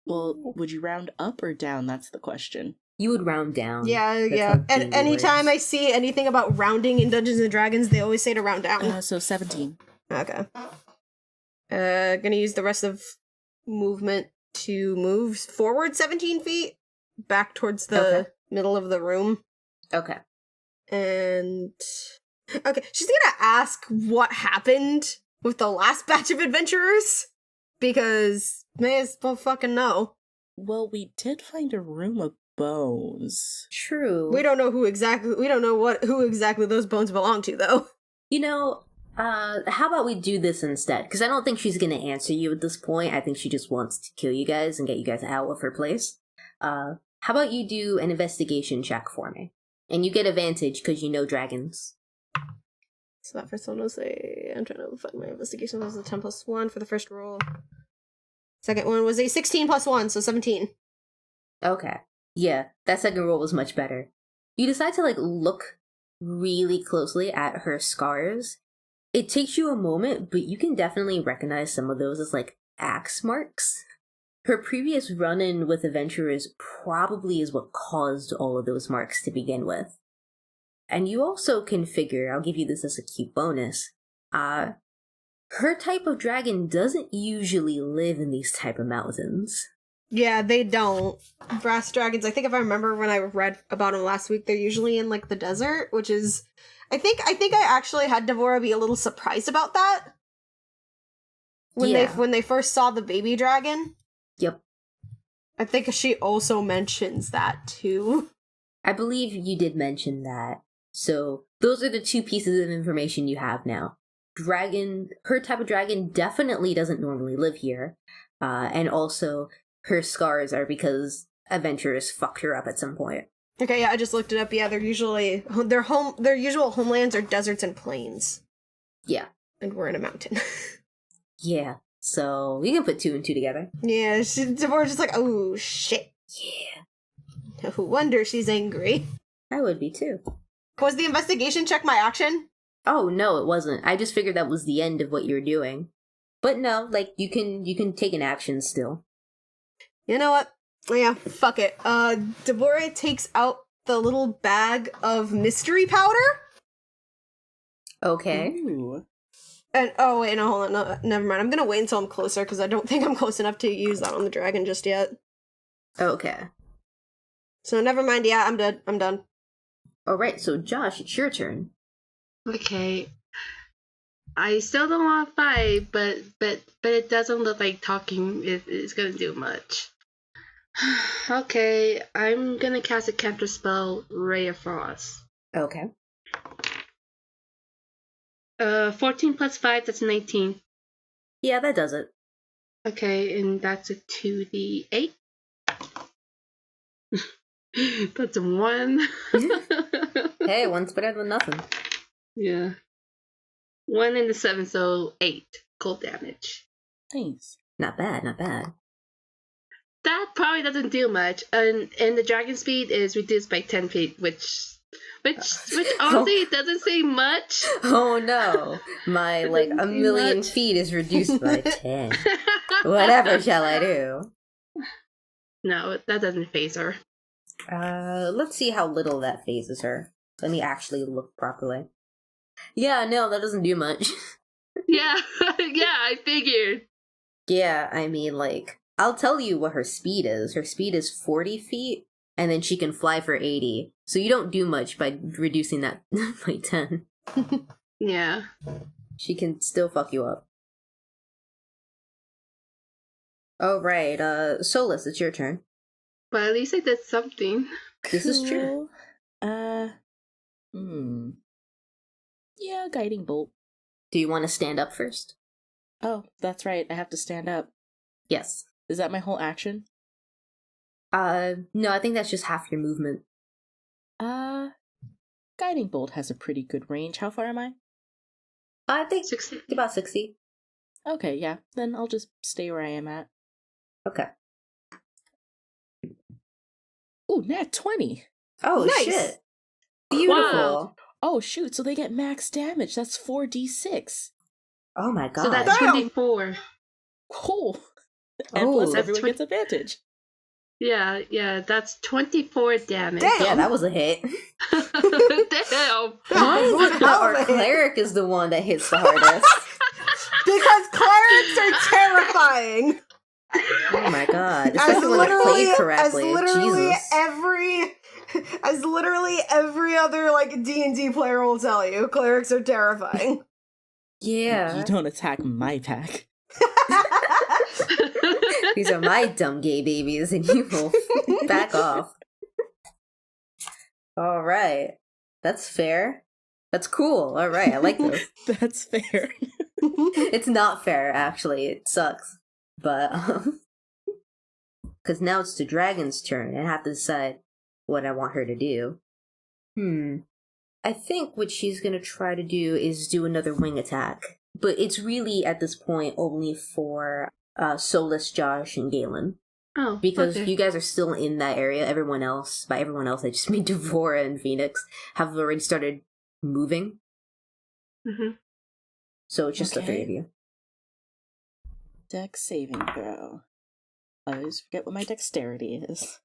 Speaker 3: would you round up or down? That's the question.
Speaker 2: You would round down.
Speaker 1: Yeah.
Speaker 2: How
Speaker 1: And
Speaker 2: D&D
Speaker 1: anytime
Speaker 2: works.
Speaker 1: I see anything about rounding in Dungeons and Dragons, they always say to round down.
Speaker 3: So 17.
Speaker 1: Okay. Gonna use the rest of movement to move forward 17 feet, back towards the
Speaker 2: Okay.
Speaker 1: middle of the room.
Speaker 2: Okay.
Speaker 1: And... Okay, she's gonna ask what happened with the last batch of adventurers, because may as well fucking know.
Speaker 3: Well, we did find a room of bones.
Speaker 2: True.
Speaker 1: We don't know who exactly those bones belong to, though.
Speaker 2: You know, how about we do this instead? Because I don't think she's gonna answer you at this point. I think she just wants to kill you guys and get you guys out of her place. How about you do an investigation check for me? And you get advantage because you know dragons.
Speaker 1: So that first one was I'm trying to find my investigation. Was a 10 plus 1 for the first roll. Second one was a 16 plus 1, so 17.
Speaker 2: Okay. Yeah, that second roll was much better. You decide to, look really closely at her scars. It takes you a moment, but you can definitely recognize some of those as, axe marks. Her previous run-in with adventurers probably is what caused all of those marks to begin with. And you also can figure, I'll give you this as a cute bonus, her type of dragon doesn't usually live in these type of mountains.
Speaker 1: Yeah, they don't. Brass dragons, I think if I remember when I read about them last week, they're usually in, the desert, which is... I think I actually had Devora be a little surprised about that. When they first saw the baby dragon.
Speaker 2: Yep.
Speaker 1: I think she also mentions that, too.
Speaker 2: I believe you did mention that. So, those are the two pieces of information you have now. Her type of dragon definitely doesn't normally live here. And also, her scars are because adventurers fucked her up at some point.
Speaker 1: Okay, yeah, I just looked it up. Yeah, their usual homelands are deserts and plains.
Speaker 2: Yeah.
Speaker 1: And we're in a mountain.
Speaker 2: Yeah. So, we can put 2 and 2 together.
Speaker 1: Yeah, Devora's just like, oh, shit.
Speaker 2: Yeah.
Speaker 1: No wonder she's angry.
Speaker 2: I would be too.
Speaker 1: Was the investigation check my action?
Speaker 2: Oh, no, it wasn't. I just figured that was the end of what you were doing. But no, you can take an action still.
Speaker 1: You know what? Yeah, fuck it. Devora takes out the little bag of mystery powder.
Speaker 2: Okay.
Speaker 3: Ooh.
Speaker 1: And, oh wait, no, hold on, no, never mind. I'm gonna wait until I'm closer, because I don't think I'm close enough to use that on the dragon just yet.
Speaker 2: Okay.
Speaker 1: So never mind, yeah, I'm done.
Speaker 2: Alright, so Josh, it's your turn.
Speaker 4: Okay. I still don't want to fight, but it doesn't look like talking is gonna do much. Okay, I'm gonna cast a counter spell, Ray of Frost.
Speaker 2: Okay.
Speaker 4: 14 plus 5, that's 19.
Speaker 2: Yeah, that does it.
Speaker 4: Okay, and that's a 2d8. That's a 1.
Speaker 2: Hey, one's better than nothing.
Speaker 4: Yeah. 1 and a 7, so 8 cold damage.
Speaker 3: Nice.
Speaker 2: Not bad, not bad.
Speaker 4: That probably doesn't do much, and the dragon speed is reduced by 10 feet, which honestly doesn't say much.
Speaker 2: Oh no, my like a
Speaker 4: Doesn't
Speaker 2: million
Speaker 4: much.
Speaker 2: feet is reduced by 10. Whatever shall I do?
Speaker 4: No, that doesn't phase her.
Speaker 2: Let's see how little that phases her. Let me actually look properly. Yeah, no, that doesn't do much.
Speaker 4: Yeah, yeah, I figured.
Speaker 2: Yeah, I mean, like, I'll tell you what her speed is. Her speed is 40 feet, and then she can fly for 80. So you don't do much by reducing that by 10.
Speaker 4: Yeah.
Speaker 2: She can still fuck you up. Oh, right, Solis, it's your turn.
Speaker 4: But at least I did something.
Speaker 2: This is true.
Speaker 3: Cool. Yeah, guiding bolt.
Speaker 2: Do you want to stand up first?
Speaker 3: Oh, that's right. I have to stand up.
Speaker 2: Yes.
Speaker 3: Is that my whole action?
Speaker 2: No, I think that's just half your movement.
Speaker 3: Guiding bolt has a pretty good range. How far am I?
Speaker 2: I think
Speaker 4: 60.
Speaker 2: about 60.
Speaker 3: Okay, yeah. Then I'll just stay where I am at.
Speaker 2: Okay.
Speaker 3: Ooh, nat 20.
Speaker 2: Oh,
Speaker 1: Nice.
Speaker 2: shit. Beautiful.
Speaker 4: Wow.
Speaker 3: Oh, shoot. So they get max damage. That's 4d6.
Speaker 2: Oh my god.
Speaker 4: So that's
Speaker 1: Damn.
Speaker 4: 24.
Speaker 3: Cool. And
Speaker 2: Oh,
Speaker 3: plus
Speaker 2: that's
Speaker 3: everyone gets advantage.
Speaker 4: Yeah, that's 24 damage.
Speaker 1: Damn.
Speaker 2: Yeah, that was a hit.
Speaker 4: Damn.
Speaker 2: Why is
Speaker 1: One
Speaker 2: it that
Speaker 1: hell
Speaker 2: our
Speaker 1: of a hit.
Speaker 2: cleric is the one that hits the hardest?
Speaker 1: Because clerics are terrifying.
Speaker 2: Oh my god. Especially when they're played correctly. Jesus.
Speaker 1: as literally every other like D&D player will tell you, clerics are terrifying.
Speaker 2: Yeah.
Speaker 3: You don't attack my pack.
Speaker 2: These are my dumb gay babies, and you will back off. Alright. That's fair. That's cool. Alright, I like this.
Speaker 3: That's fair.
Speaker 2: It's not fair, actually. It sucks. But, because now it's the dragon's turn, and I have to decide what I want her to do. I think what she's gonna try to do is do another wing attack. But it's really, at this point, only for Solis, Josh, and Galen.
Speaker 4: Oh,
Speaker 2: Because
Speaker 4: okay.
Speaker 2: you guys are still in that area. Everyone else, by everyone else, I just mean Devora and Phoenix, have already started moving.
Speaker 4: Mhm.
Speaker 2: So it's just the three
Speaker 3: Okay.
Speaker 2: of you.
Speaker 3: Dex saving throw. I always forget what my dexterity is.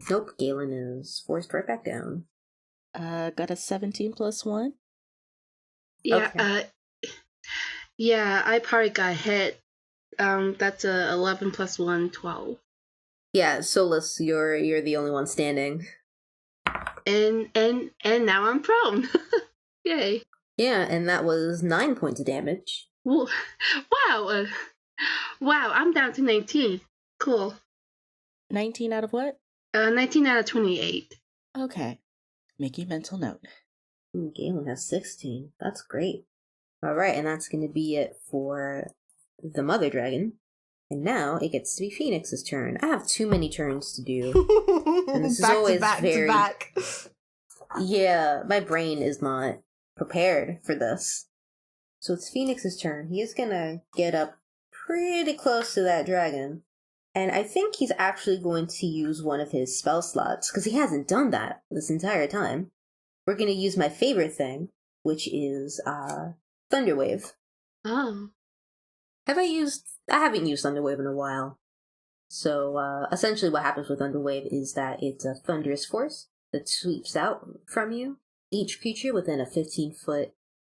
Speaker 2: Nope, Galen is forced right back down.
Speaker 3: Got a 17 plus 1.
Speaker 4: Yeah,
Speaker 2: Okay.
Speaker 4: yeah, I probably got hit. That's a 11 plus 1, 12.
Speaker 2: Yeah, Solis, you're the only one standing.
Speaker 4: And now I'm prone. Yay.
Speaker 2: Yeah, and that was 9 points of damage.
Speaker 4: Wow. Wow, I'm down to 19. Cool.
Speaker 3: 19 out of what?
Speaker 4: 19 out of 28.
Speaker 3: Okay. Making mental note.
Speaker 2: Ooh, Galen has 16. That's great. Alright, and that's gonna be it for the mother dragon. And now it gets to be Phoenix's turn. I have too many turns to do. And this is
Speaker 1: back
Speaker 2: always
Speaker 1: to back
Speaker 2: very-
Speaker 1: to back.
Speaker 2: Yeah, my brain is not prepared for this. So it's Phoenix's turn. He is gonna get up pretty close to that dragon. And I think he's actually going to use one of his spell slots, because he hasn't done that this entire time. We're gonna use my favorite thing, which is, Thunderwave.
Speaker 4: Oh.
Speaker 2: I haven't used Thunderwave in a while. So, essentially what happens with Thunderwave is that it's a thunderous force that sweeps out from you. Each creature within a 15-foot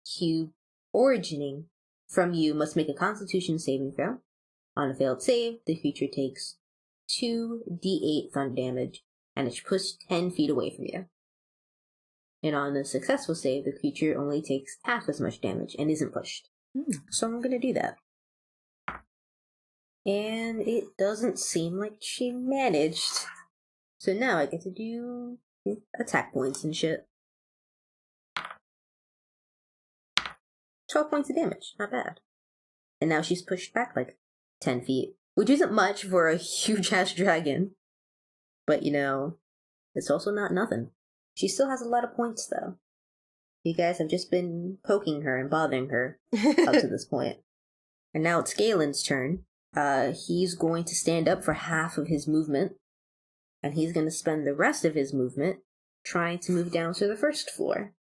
Speaker 2: cube originating from you must make a Constitution saving throw. On a failed save, the creature takes 2d8 thunder damage, and is pushed 10 feet away from you. And on a successful save, the creature only takes half as much damage and isn't pushed. So I'm gonna do that. And it doesn't seem like she managed. So now I get to do attack points and shit. 12 points of damage, not bad. And now she's pushed back like 10 feet, which isn't much for a huge-ass dragon. But, it's also not nothing. She still has a lot of points, though. You guys have just been poking her and bothering her up to this point. And now it's Galen's turn. He's going to stand up for half of his movement. And he's going to spend the rest of his movement trying to move down to the first floor.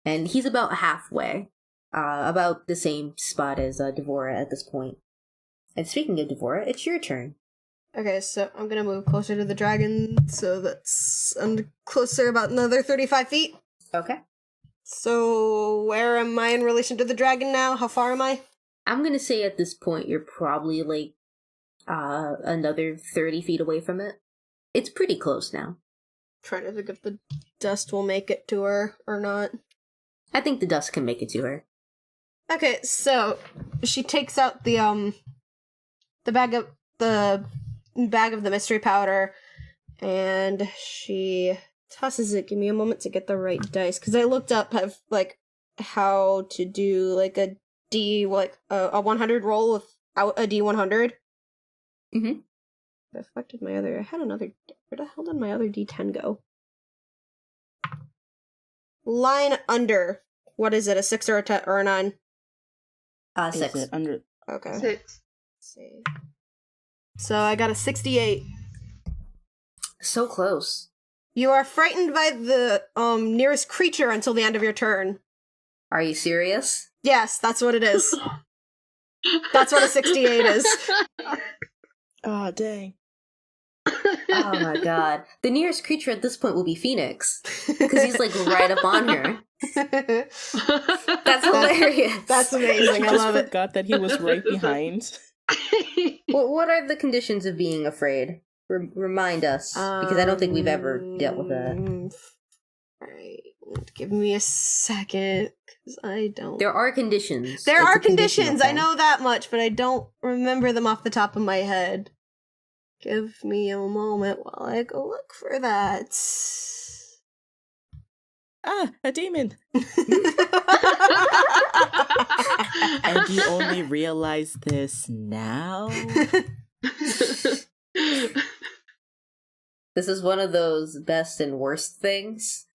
Speaker 2: And he's about halfway. About the same spot as Devora at this point. And speaking of Devora, it's your turn.
Speaker 1: Okay, so I'm gonna move closer to the dragon, so I'm closer about another 35 feet.
Speaker 2: Okay.
Speaker 1: So where am I in relation to the dragon now? How far am I?
Speaker 2: I'm gonna say at this point you're probably like another 30 feet away from it. It's pretty close now.
Speaker 1: Trying to think if the dust will make it to her or not.
Speaker 2: I think the dust can make it to her.
Speaker 1: Okay, so she takes out the bag of the mystery powder, and she tosses it. Give me a moment to get the right dice, because I looked up how to do like a a 100 roll without a D100.
Speaker 2: Mm-hmm.
Speaker 1: I affected my other. I had another. Where the hell did my other D10 go? Line under. What is it? A 6 or a 10 or a 9?
Speaker 2: 6.
Speaker 3: Is it under?
Speaker 1: Okay.
Speaker 4: 6.
Speaker 1: Let's see. So I got a 68.
Speaker 2: So close.
Speaker 1: You are frightened by the nearest creature until the end of your turn.
Speaker 2: Are you serious?
Speaker 1: Yes, that's what it is. That's what a 68 is.
Speaker 3: Oh, dang.
Speaker 2: Oh my god. The nearest creature at this point will be Phoenix. Because he's like right up on her. That's hilarious.
Speaker 1: That's amazing. I
Speaker 3: just
Speaker 1: love it.
Speaker 3: forgot that he was right behind.
Speaker 2: Well, what are the conditions of being afraid? Remind us. Because I don't think we've ever dealt with that.
Speaker 1: Alright. Give me a second. Because I don't.
Speaker 2: There are conditions.
Speaker 1: There
Speaker 2: It's
Speaker 1: are
Speaker 2: a conditional
Speaker 1: conditions. I
Speaker 2: thing.
Speaker 1: know that much, but I don't remember them off the top of my head. Give me a moment while I go look for that.
Speaker 3: Ah, a demon! And you only realize this now?
Speaker 2: This is one of those best and worst things.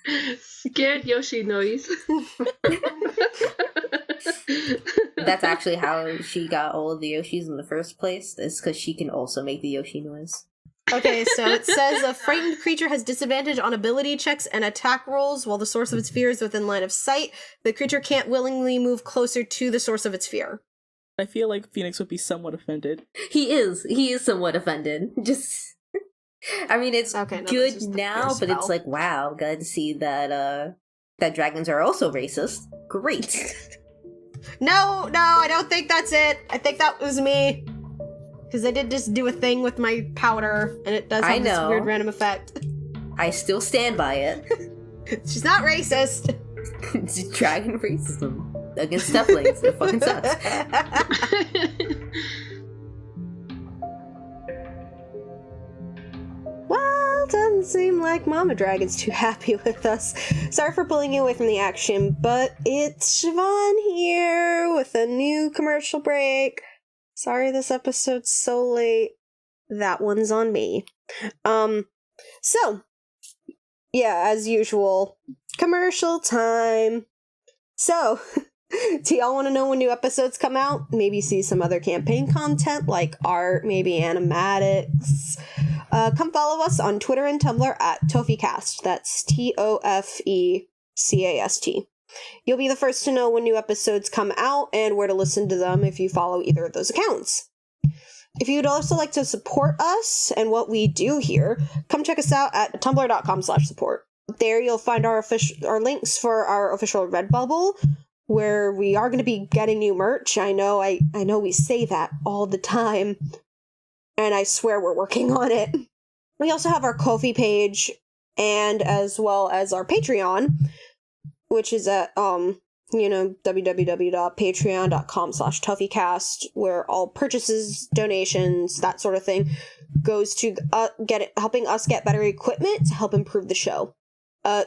Speaker 4: Scared Yoshi noise.
Speaker 2: That's actually how she got all of the Yoshis in the first place. It's because she can also make the Yoshi noise.
Speaker 1: Okay, so it says a frightened creature has disadvantage on ability checks and attack rolls while the source of its fear is within line of sight. The creature can't willingly move closer to the source of its fear.
Speaker 3: I feel like Phoenix would be somewhat offended.
Speaker 2: He is somewhat offended. Just, I mean, it's
Speaker 1: Okay, no,
Speaker 2: good
Speaker 1: this is the
Speaker 2: now,
Speaker 1: fear
Speaker 2: but it's
Speaker 1: spell.
Speaker 2: like, wow, glad to see that, that dragons are also racist. Great.
Speaker 1: No, I don't think that's it. I think that was me. Because I did just do a thing with my powder, and it does
Speaker 2: I
Speaker 1: have this
Speaker 2: know.
Speaker 1: weird random effect.
Speaker 2: I still stand by it.
Speaker 1: She's not racist.
Speaker 2: It's dragon racism against stufflings. It fucking sucks.
Speaker 1: Well, doesn't seem like Mama Dragon's too happy with us. Sorry for pulling you away from the action, but it's Siobhan here with a new commercial break. Sorry this episode's so late. That one's on me. So, yeah, as usual, commercial time. So, do y'all want to know when new episodes come out? Maybe see some other campaign content like art, maybe animatics. Come follow us on Twitter and Tumblr at TofeCast. That's TofeCast. You'll be the first to know when new episodes come out and where to listen to them if you follow either of those accounts. If you'd also like to support us and what we do here, come check us out at tumblr.com/support. There you'll find our links for our official Redbubble, where we are going to be getting new merch. I know we say that all the time, and I swear we're working on it. We also have our Ko-fi page, and as well as our Patreon, which is at www.patreon.com/TofeCast, where all purchases, donations, that sort of thing goes to helping us get better equipment to help improve the show.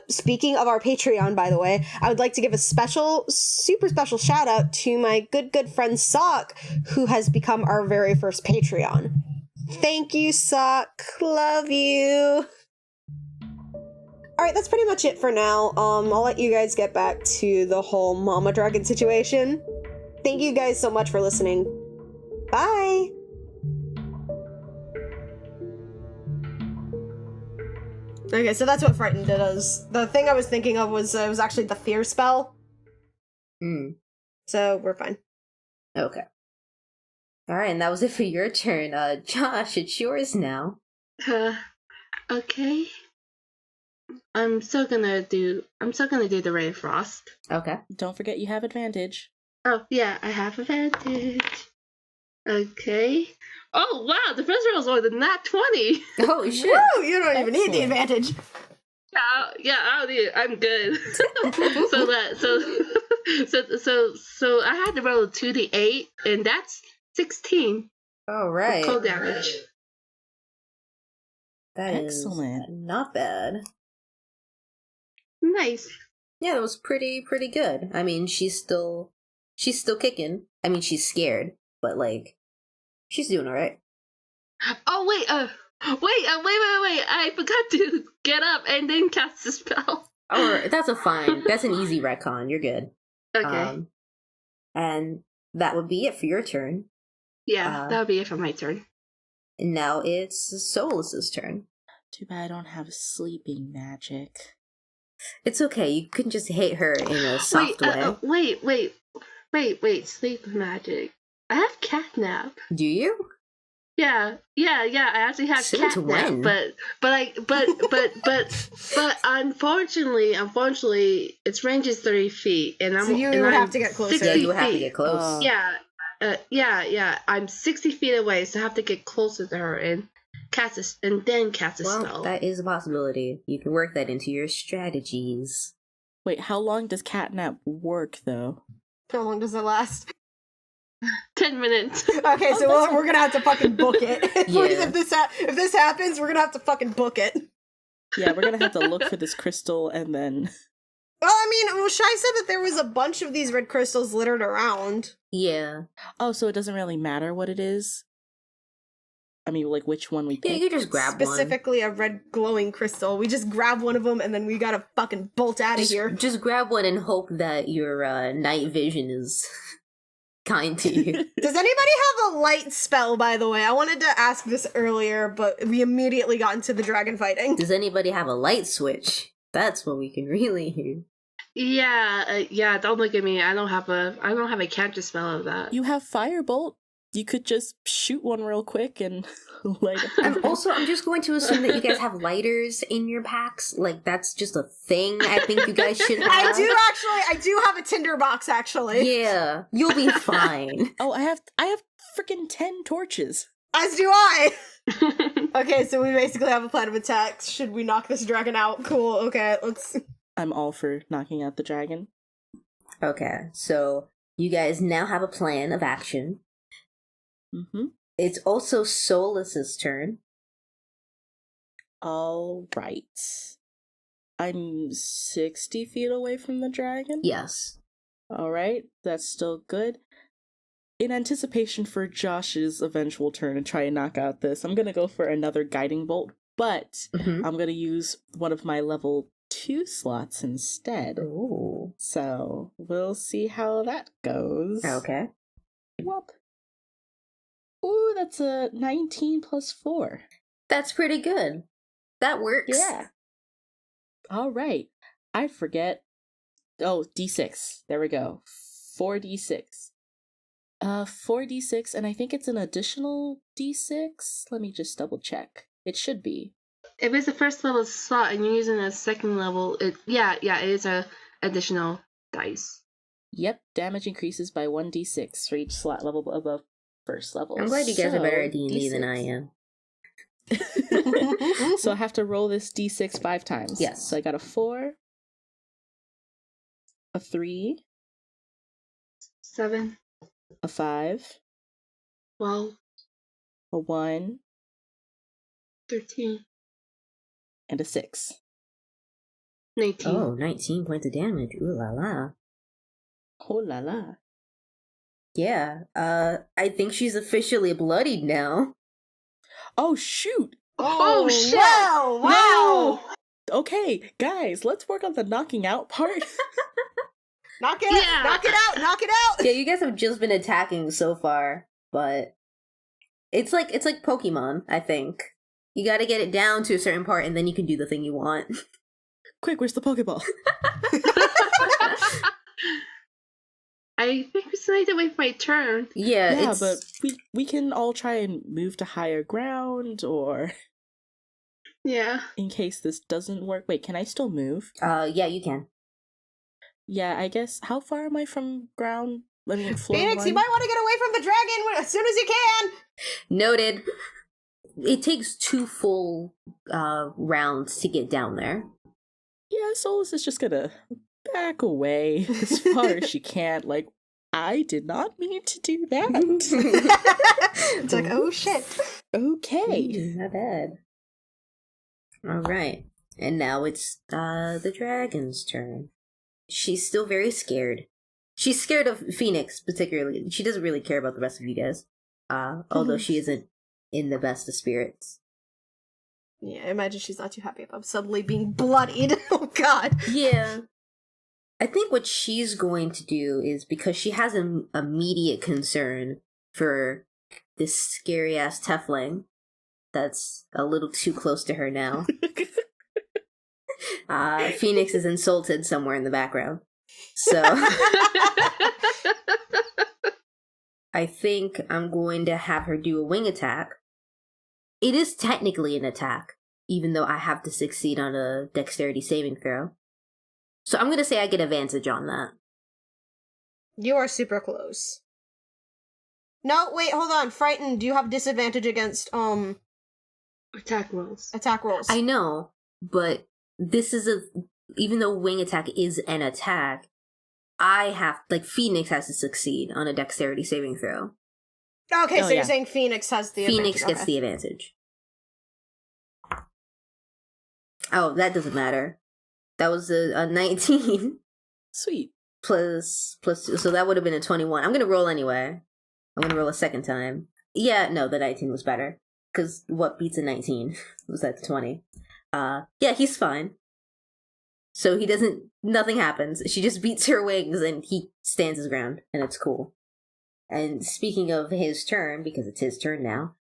Speaker 1: Speaking of our Patreon, by the way, I would like to give a super special shout out to my good friend Sock, who has become our very first Patreon. Thank you, Sock. Love you. Alright, that's pretty much it for now. I'll let you guys get back to the whole Mama Dragon situation. Thank you guys so much for listening. Bye! Okay, so that's what Frightened did us. The thing I was thinking of was it was actually the Fear spell. So we're fine.
Speaker 2: Okay. Alright, and that was it for your turn. Josh, it's yours now.
Speaker 4: Okay. I'm still gonna do the Ray of Frost.
Speaker 2: Okay.
Speaker 3: Don't forget you have advantage.
Speaker 4: Oh yeah, I have advantage. Okay. Oh wow, the first roll was more than that 20.
Speaker 2: Oh shit.
Speaker 1: Woo! You don't even need the advantage.
Speaker 4: Yeah, I don't need it. I'm good. so I had to roll a 2d8, and that's 16.
Speaker 2: Alright.
Speaker 4: Cold damage.
Speaker 2: That is
Speaker 3: Excellent.
Speaker 2: not bad.
Speaker 4: Nice.
Speaker 2: Yeah, that was pretty good. I mean, she's still kicking. I mean, she's scared, but like, she's doing alright.
Speaker 4: Oh wait, wait! I forgot to get up and then cast the spell.
Speaker 2: Oh, that's an easy retcon. You're good.
Speaker 4: Okay.
Speaker 2: And that would be it for your turn.
Speaker 4: Yeah, that would be it for my turn.
Speaker 2: And now it's Solis's turn.
Speaker 3: Too bad I don't have sleeping magic.
Speaker 2: It's okay. You can just hit her in a soft way.
Speaker 4: Wait, sleep magic. I have catnap.
Speaker 2: Do you?
Speaker 4: Yeah. I actually have
Speaker 2: Since when?
Speaker 4: catnap, but unfortunately, its range is 30 feet, and I'm.
Speaker 1: So you
Speaker 4: and
Speaker 1: would
Speaker 4: I'm
Speaker 1: have to get closer.
Speaker 4: 60
Speaker 2: Yeah, you would have to
Speaker 4: feet.
Speaker 2: get close.
Speaker 4: Yeah. I'm 60 feet away, so I have to get closer to her and cast a
Speaker 2: Well,
Speaker 4: spell.
Speaker 2: that is a possibility. You can work that into your strategies.
Speaker 3: Wait, how long does catnap work, though?
Speaker 1: How long does it last?
Speaker 4: 10 minutes.
Speaker 1: Okay, so we're gonna have to fucking book it.
Speaker 2: Yeah.
Speaker 1: If this happens, we're gonna have to fucking book it.
Speaker 3: Yeah, we're gonna have to look for this crystal and then...
Speaker 1: Well, I mean, Shai said that there was a bunch of these red crystals littered around.
Speaker 2: Yeah.
Speaker 3: Oh, so it doesn't really matter what it is? I mean, like, which one we pick?
Speaker 2: Yeah, you can just grab one.
Speaker 1: Specifically a red glowing crystal. We just grab one of them and then we gotta fucking bolt out of here.
Speaker 2: Just grab one and hope that your night vision is kind to you.
Speaker 1: Does anybody have a light spell, by the way? I wanted to ask this earlier, but we immediately got into the dragon fighting.
Speaker 2: Does anybody have a light switch? That's what we can really hear.
Speaker 4: Yeah. Don't look at me. I don't have a cantrip spell of that.
Speaker 3: You have firebolt. You could just shoot one real quick and light it.
Speaker 2: I'm just going to assume that you guys have lighters in your packs. Like, that's just a thing I think you guys should have.
Speaker 1: I do have a tinderbox, actually.
Speaker 2: Yeah, you'll be fine.
Speaker 3: Oh, I have freaking 10 torches.
Speaker 1: As do I! Okay, so we basically have a plan of attack. Should we knock this dragon out? Cool, okay, let's...
Speaker 3: I'm all for knocking out the dragon.
Speaker 2: Okay, so you guys now have a plan of action.
Speaker 3: Mm-hmm.
Speaker 2: It's also Solis's turn.
Speaker 3: All right. I'm 60 feet away from the dragon?
Speaker 2: Yes.
Speaker 3: All right, that's still good. In anticipation for Josh's eventual turn and try and knock out this, I'm going to go for another guiding bolt, but I'm going to use one of my level 2 slots instead.
Speaker 2: Ooh.
Speaker 3: So we'll see how that goes.
Speaker 2: Okay.
Speaker 3: Whoop. Ooh, that's a 19 plus 4.
Speaker 2: That's pretty good. That works.
Speaker 3: Yeah. All right. I forget. Oh, D6. There we go. 4d6. 4d6, and I think it's an additional d6. Let me just double check. It should be.
Speaker 4: If it's a first level slot and you're using a second level, it is a additional dice.
Speaker 3: Yep, damage increases by 1d6 for each slot level above first level.
Speaker 2: I'm glad you guys are better at D&D than I am.
Speaker 3: So I have to roll this d6 5 times.
Speaker 2: Yes.
Speaker 3: So I got a 4, a 3,
Speaker 4: 7,
Speaker 3: a 5,
Speaker 4: 12,
Speaker 3: a 1,
Speaker 4: 13.
Speaker 3: and a 6.
Speaker 4: 19.
Speaker 2: Oh, 19 points of damage. Ooh la la.
Speaker 3: Oh la la.
Speaker 2: Yeah, I think she's officially bloodied now.
Speaker 3: Oh shoot!
Speaker 4: Oh, shit!
Speaker 1: Wow!
Speaker 3: Okay, guys, let's work on the knocking out part.
Speaker 1: Knock it
Speaker 4: Yeah.
Speaker 1: out! Knock it out! Knock it out!
Speaker 2: Yeah, you guys have just been attacking so far, but it's like Pokemon, I think. You gotta get it down to a certain part and then you can do the thing you want.
Speaker 3: Quick, where's the Pokeball?
Speaker 4: I think we still need to wait for my turn.
Speaker 3: Yeah, but we can all try and move to higher ground, or
Speaker 4: Yeah.
Speaker 3: in case this doesn't work. Wait, can I still move?
Speaker 2: Yeah, you can.
Speaker 3: Yeah, I guess. How far am I from ground? Let me floor
Speaker 1: Phoenix,
Speaker 3: one?
Speaker 1: you might want to get away from the dragon as soon as you can!
Speaker 2: Noted. It takes 2 full rounds to get down there.
Speaker 3: Yeah, Solis is just gonna back away as far as she can. Like, I did not mean to do that.
Speaker 1: It's like, oh shit.
Speaker 3: Okay.
Speaker 2: Not bad. Alright. And now it's the dragon's turn. She's still very scared. She's scared of Phoenix, particularly. She doesn't really care about the rest of you guys. Although she isn't in the best of spirits.
Speaker 1: Yeah, I imagine she's not too happy about suddenly being bloodied. Oh god.
Speaker 2: Yeah. I think what she's going to do is, because she has an immediate concern for this scary ass Tefling that's a little too close to her now. Phoenix is insulted somewhere in the background. So I think I'm going to have her do a wing attack. It is technically an attack, even though I have to succeed on a dexterity saving throw. So I'm going to say I get advantage on that.
Speaker 1: You are super close. No, wait, hold on. Frightened, do you have disadvantage against,
Speaker 4: Attack rolls.
Speaker 1: attack rolls?
Speaker 2: I know, but this is even though wing attack is an attack, Phoenix has to succeed on a dexterity saving throw.
Speaker 1: Okay, so
Speaker 3: yeah.
Speaker 1: you're saying Phoenix has the
Speaker 2: Phoenix
Speaker 1: advantage.
Speaker 2: gets the advantage. Oh, that doesn't matter. That was a 19
Speaker 3: Sweet.
Speaker 2: plus 2, so that would have been a 21. I'm gonna roll anyway. I'm gonna roll a second time. Yeah, no, the 19 was better. Because what beats a 19? Was that 20? Yeah, he's fine. So nothing happens. She just beats her wings and he stands his ground, and it's cool. And speaking of his turn, because it's his turn now,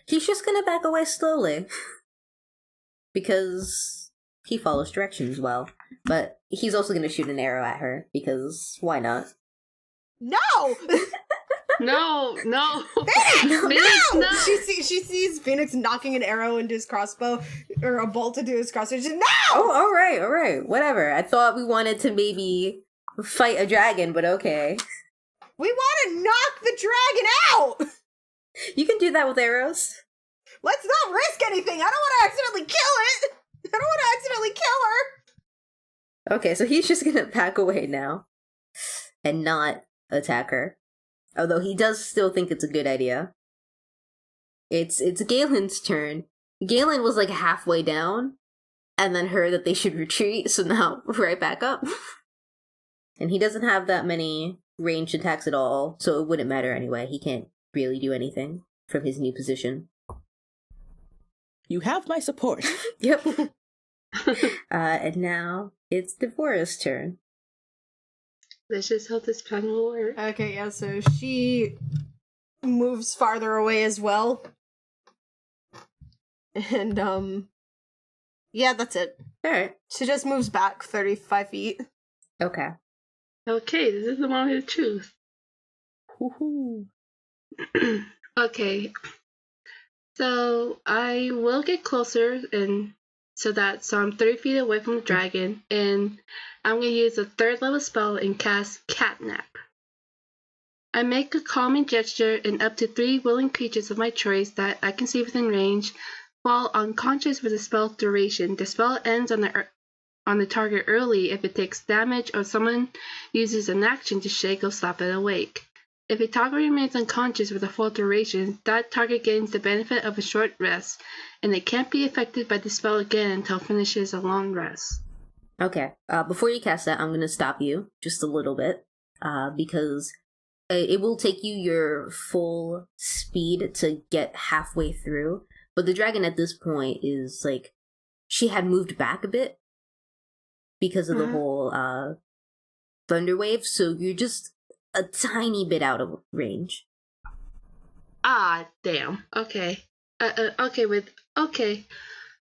Speaker 2: he's just gonna back away slowly. Because he follows directions well. But he's also gonna shoot an arrow at her, because why not?
Speaker 1: No!
Speaker 4: No!
Speaker 1: Phoenix,
Speaker 4: Phoenix, no!
Speaker 1: She sees Phoenix knocking an arrow into his crossbow, or a bolt into his crossbow. She's no!
Speaker 2: Oh, alright, whatever. I thought we wanted to maybe fight a dragon, but okay.
Speaker 1: We want to knock the dragon out!
Speaker 2: You can do that with arrows.
Speaker 1: Let's not risk anything! I don't want to accidentally kill it! I don't want to accidentally kill her!
Speaker 2: Okay, so he's just gonna back away now. And not attack her. Although he does still think it's a good idea. It's Galen's turn. Galen was like halfway down, and then heard that they should retreat, so now right back up. And he doesn't have that many ranged attacks at all, so it wouldn't matter anyway. He can't really do anything from his new position.
Speaker 3: You have my support.
Speaker 2: Yep. And now it's Devora's turn.
Speaker 4: Let's just hope this plan will work.
Speaker 1: Okay, yeah, so she moves farther away as well. And, yeah, that's it.
Speaker 2: Alright.
Speaker 1: She just moves back 35 feet.
Speaker 2: Okay.
Speaker 4: Okay, this is the moment of truth.
Speaker 3: Woohoo.
Speaker 4: Okay. So I will get closer, and so I'm 30 feet away from the dragon, and I'm going to use a 3rd level spell and cast Catnap. I make a calming gesture, and up to 3 willing creatures of my choice that I can see within range fall unconscious for the spell duration. The spell ends on the target early if it takes damage or someone uses an action to shake or slap it awake. If a target remains unconscious for the full duration, that target gains the benefit of a short rest, and it can't be affected by the spell again until it finishes a long rest.
Speaker 2: Okay. Before you cast that, I'm going to stop you just a little bit because it will take you your full speed to get halfway through. But the dragon at this point is like, she had moved back a bit because of the whole thunder wave. So you're just a tiny bit out of range.
Speaker 4: Ah, damn. Okay. Okay.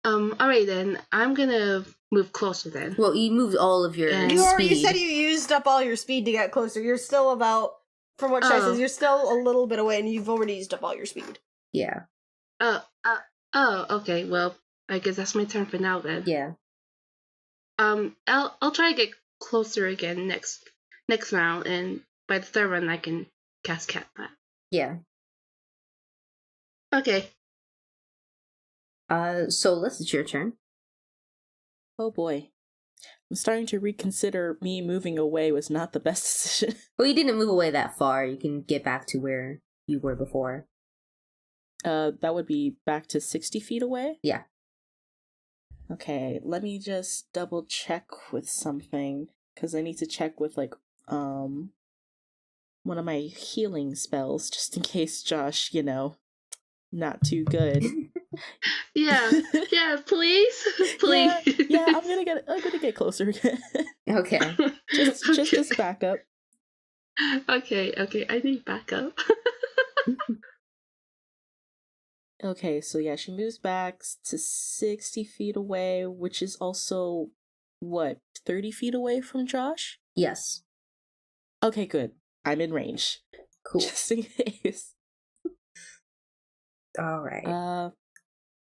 Speaker 4: Alright then. I'm gonna move closer then.
Speaker 2: Well, you moved all of your
Speaker 4: And-
Speaker 2: speed.
Speaker 1: You said you used up all your speed to get closer. You're still about, from what Shai says, you're still a little bit away, and you've already used up all your speed.
Speaker 2: Yeah.
Speaker 4: Okay. Well, I guess that's my turn for now then.
Speaker 2: Yeah.
Speaker 4: I'll try to get closer again next round, and by the third round I can cast Cat Bat.
Speaker 2: Yeah.
Speaker 4: Okay.
Speaker 2: Solis, it's your turn.
Speaker 3: Oh boy. I'm starting to reconsider me moving away was not the best decision.
Speaker 2: Well, you didn't move away that far. You can get back to where you were before.
Speaker 3: That would be back to 60 feet away?
Speaker 2: Yeah.
Speaker 3: Okay, let me just double check with something, because I need to check with, like, one of my healing spells, just in case Josh, not too good.
Speaker 4: Yeah, please.
Speaker 3: Yeah, I'm gonna get closer again.
Speaker 2: Okay.
Speaker 3: just as backup.
Speaker 4: Okay, I need backup.
Speaker 3: Okay, so yeah, she moves back to 60 feet away, which is also, 30 feet away from Josh?
Speaker 2: Yes.
Speaker 3: Okay, good. I'm in range.
Speaker 2: Cool.
Speaker 3: Just in case.
Speaker 2: All right.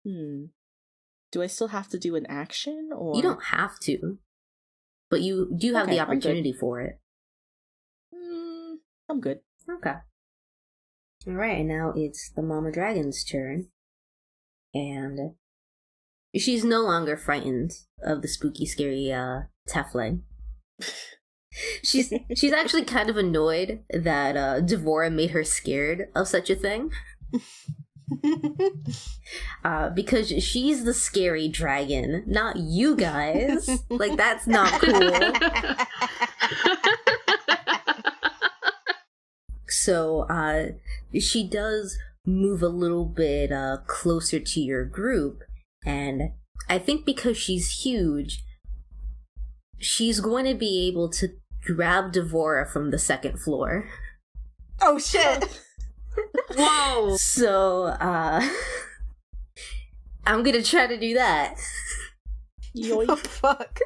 Speaker 3: Do I still have to do an action, or
Speaker 2: You don't have to, but you do have
Speaker 3: Okay,
Speaker 2: the
Speaker 3: I'm good.
Speaker 2: opportunity for it.
Speaker 3: I'm good.
Speaker 2: Okay. All right, and now it's the Mama Dragon's turn, and she's no longer frightened of the spooky, scary Tefling. She's actually kind of annoyed that Devora made her scared of such a thing. Because she's the scary dragon, not you guys. Like, that's not cool. So, she does move a little bit closer to your group, and I think because she's huge, she's going to be able to grab Devora from the second floor.
Speaker 1: Oh shit!
Speaker 4: Whoa!
Speaker 2: So, I'm gonna try to do that.
Speaker 3: Yoink.
Speaker 1: Oh fuck!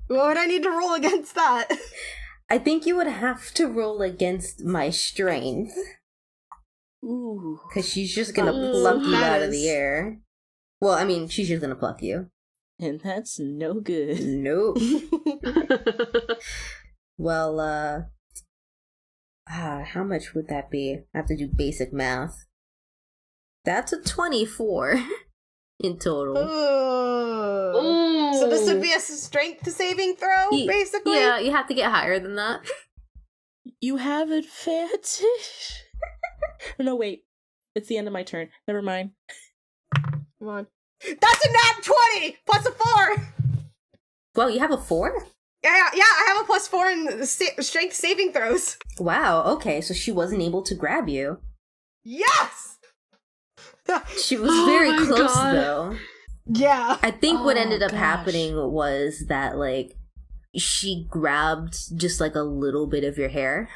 Speaker 1: What would I need to roll against that?
Speaker 2: I think you would have to roll against my strength,
Speaker 3: Ooh.
Speaker 2: because she's just gonna
Speaker 1: Ooh,
Speaker 2: pluck you
Speaker 1: that
Speaker 2: out of
Speaker 1: is-
Speaker 2: the air. Well, I mean, she's just gonna pluck you.
Speaker 3: And that's no good.
Speaker 2: Nope. Well, how much would that be? I have to do basic math. That's a 24 in total.
Speaker 1: Ooh.
Speaker 4: Ooh.
Speaker 1: So this would be a strength saving throw, basically?
Speaker 2: Yeah, you have to get higher than that.
Speaker 3: You have advantage. No, wait. It's the end of my turn. Never mind.
Speaker 1: Come on. That's a nat 20! Plus a 4!
Speaker 2: Well, you have a 4?
Speaker 1: Yeah, I have a plus 4 in strength saving throws.
Speaker 2: Wow, okay, so she wasn't able to grab you.
Speaker 1: Yes!
Speaker 2: She was
Speaker 4: Oh
Speaker 2: very
Speaker 4: my
Speaker 2: close,
Speaker 4: God.
Speaker 2: though.
Speaker 1: Yeah.
Speaker 2: I think what
Speaker 3: Oh,
Speaker 2: ended up
Speaker 3: gosh.
Speaker 2: happening was that, like, she grabbed just, like, a little bit of your hair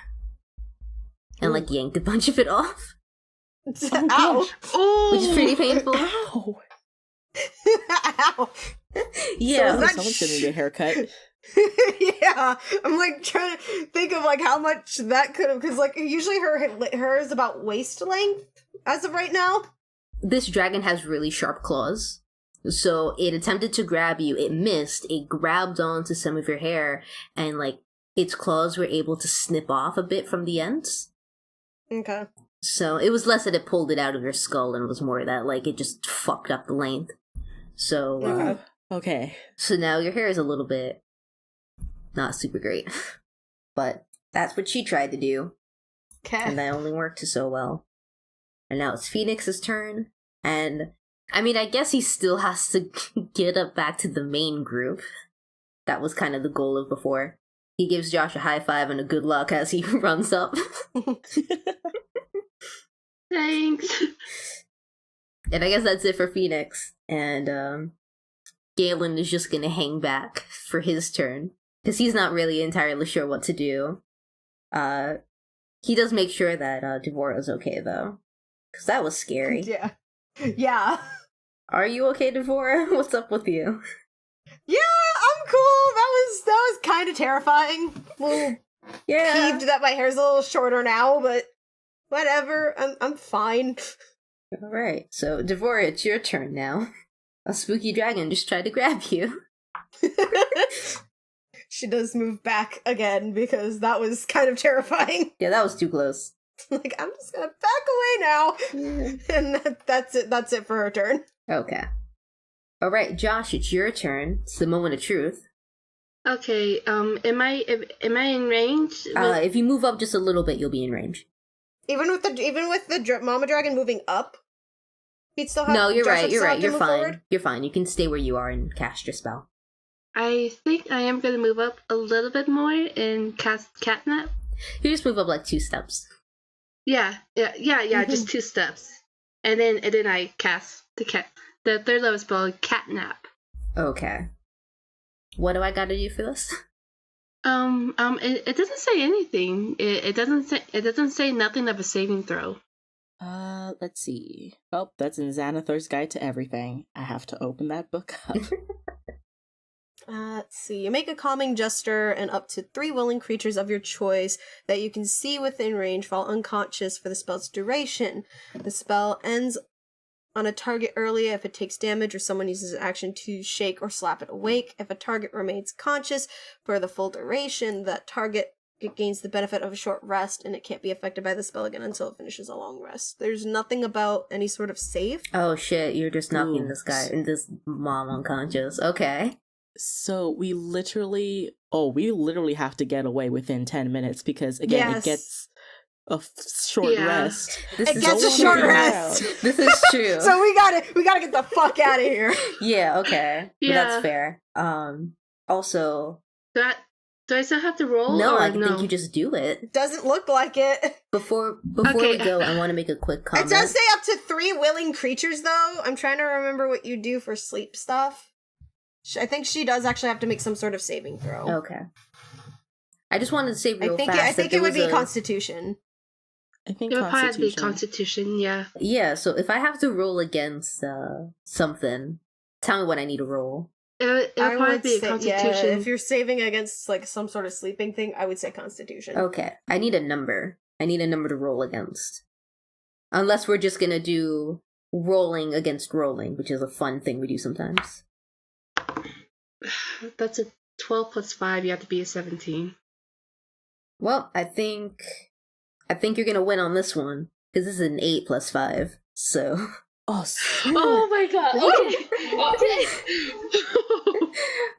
Speaker 2: and, like, yanked a bunch of it off,
Speaker 3: Oh,
Speaker 1: Ow.
Speaker 3: gosh.
Speaker 4: Ooh.
Speaker 2: which is pretty painful.
Speaker 3: Ow.
Speaker 1: Ow.
Speaker 2: Yeah.
Speaker 1: So that
Speaker 3: Someone's gonna need a haircut.
Speaker 1: Yeah, I'm like trying to think of like how much that could have, because like usually her is about waist length as of right now.
Speaker 2: This dragon has really sharp claws. So it attempted to grab you, it missed, it grabbed onto some of your hair, and like its claws were able to snip off a bit from the ends.
Speaker 1: Okay.
Speaker 2: So it was less that it pulled it out of your skull, and it was more that like it just fucked up the length. So
Speaker 1: Okay.
Speaker 3: Okay.
Speaker 2: so now your hair is a little bit not super great. But that's what she tried to do, and
Speaker 1: Okay.
Speaker 2: that only worked so well. And now it's Phoenix's turn, and I mean, I guess he still has to get up back to the main group. That was kind of the goal of before. He gives Josh a high five and a good luck as he runs up.
Speaker 4: Thanks.
Speaker 2: And I guess that's it for Phoenix. And Galen is just gonna hang back for his turn. Because he's not really entirely sure what to do. He does make sure that Devora's okay, though. Because that was scary.
Speaker 1: Yeah. Yeah.
Speaker 2: Are you okay, Devora? What's up with you?
Speaker 1: Yeah, I'm cool. That was kind of terrifying. A little peeved that my hair's a little shorter now, but whatever. I'm fine.
Speaker 2: Alright, so Devora, it's your turn now. A spooky dragon just tried to grab you.
Speaker 1: She does move back again because that was kind of terrifying.
Speaker 2: Yeah, that was too close.
Speaker 1: Like, I'm just gonna back away now. And that's it. That's it for her turn.
Speaker 2: Okay. Alright, Josh, it's your turn. It's the moment of truth.
Speaker 4: Okay, am I in range?
Speaker 2: If you move up just a little bit, you'll be in range.
Speaker 1: Even with the mama dragon moving up, he'd still have.
Speaker 2: No, you're
Speaker 1: Josh
Speaker 2: right.
Speaker 1: would
Speaker 2: You're
Speaker 1: still
Speaker 2: right.
Speaker 1: have to
Speaker 2: You're
Speaker 1: move
Speaker 2: fine.
Speaker 1: forward?
Speaker 2: You're fine. You can stay where you are and cast your spell.
Speaker 4: I think I am going to move up a little bit more and cast Catnap.
Speaker 2: You just move up like 2 steps.
Speaker 4: Yeah, just 2 steps. And then I cast the third level spell, Catnap.
Speaker 2: Okay. What do I gotta do for this?
Speaker 4: It doesn't say anything. It doesn't say nothing of a saving throw.
Speaker 3: Let's see. Oh, that's in Xanathar's Guide to Everything. I have to open that book up.
Speaker 1: Let's see. You make a calming gesture, and up to 3 willing creatures of your choice that you can see within range fall unconscious for the spell's duration. The spell ends on a target early if it takes damage or someone uses an action to shake or slap it awake. If a target remains conscious for the full duration, that target gains the benefit of a short rest, and it can't be affected by the spell again until it finishes a long rest. There's nothing about any sort of save.
Speaker 2: Oh shit, you're just knocking this guy
Speaker 3: Oops.
Speaker 2: and this mom unconscious. Okay.
Speaker 3: So we literally have to get away within 10 minutes because, again,
Speaker 1: Yes.
Speaker 3: it gets a short rest.
Speaker 1: It gets a short rest.
Speaker 2: This is true.
Speaker 1: So we gotta get the fuck out of here.
Speaker 2: Yeah, okay.
Speaker 4: Yeah.
Speaker 2: That's fair. Also,
Speaker 4: Do I still have to roll?
Speaker 2: no,
Speaker 4: or
Speaker 2: I think you just do it.
Speaker 1: Doesn't look like it.
Speaker 2: Before
Speaker 4: Okay.
Speaker 2: we go, I want to make a quick comment.
Speaker 1: It does say up to 3 willing creatures, though. I'm trying to remember what you do for sleep stuff. I think she does actually have to make some sort of saving throw.
Speaker 2: Okay. I just wanted to say real fast.
Speaker 1: I think
Speaker 2: that
Speaker 1: it would
Speaker 2: there
Speaker 1: be
Speaker 2: was
Speaker 1: Constitution.
Speaker 3: I think
Speaker 4: It would probably have to be
Speaker 3: Constitution.
Speaker 4: Constitution, yeah.
Speaker 2: Yeah, so if I have to roll against something, tell me what I need to roll.
Speaker 4: It would probably be a
Speaker 1: say,
Speaker 4: Constitution.
Speaker 1: yeah, if you're saving against like some sort of sleeping thing, I would say Constitution.
Speaker 2: Okay, I need a number. I need a number to roll against. Unless we're just gonna do rolling against rolling, which is a fun thing we do sometimes.
Speaker 4: That's a 12 plus 5, you have to be a 17.
Speaker 2: Well, I think you're gonna win on this one, because this is an 8 plus 5, so...
Speaker 3: Oh,
Speaker 4: Oh my god, okay.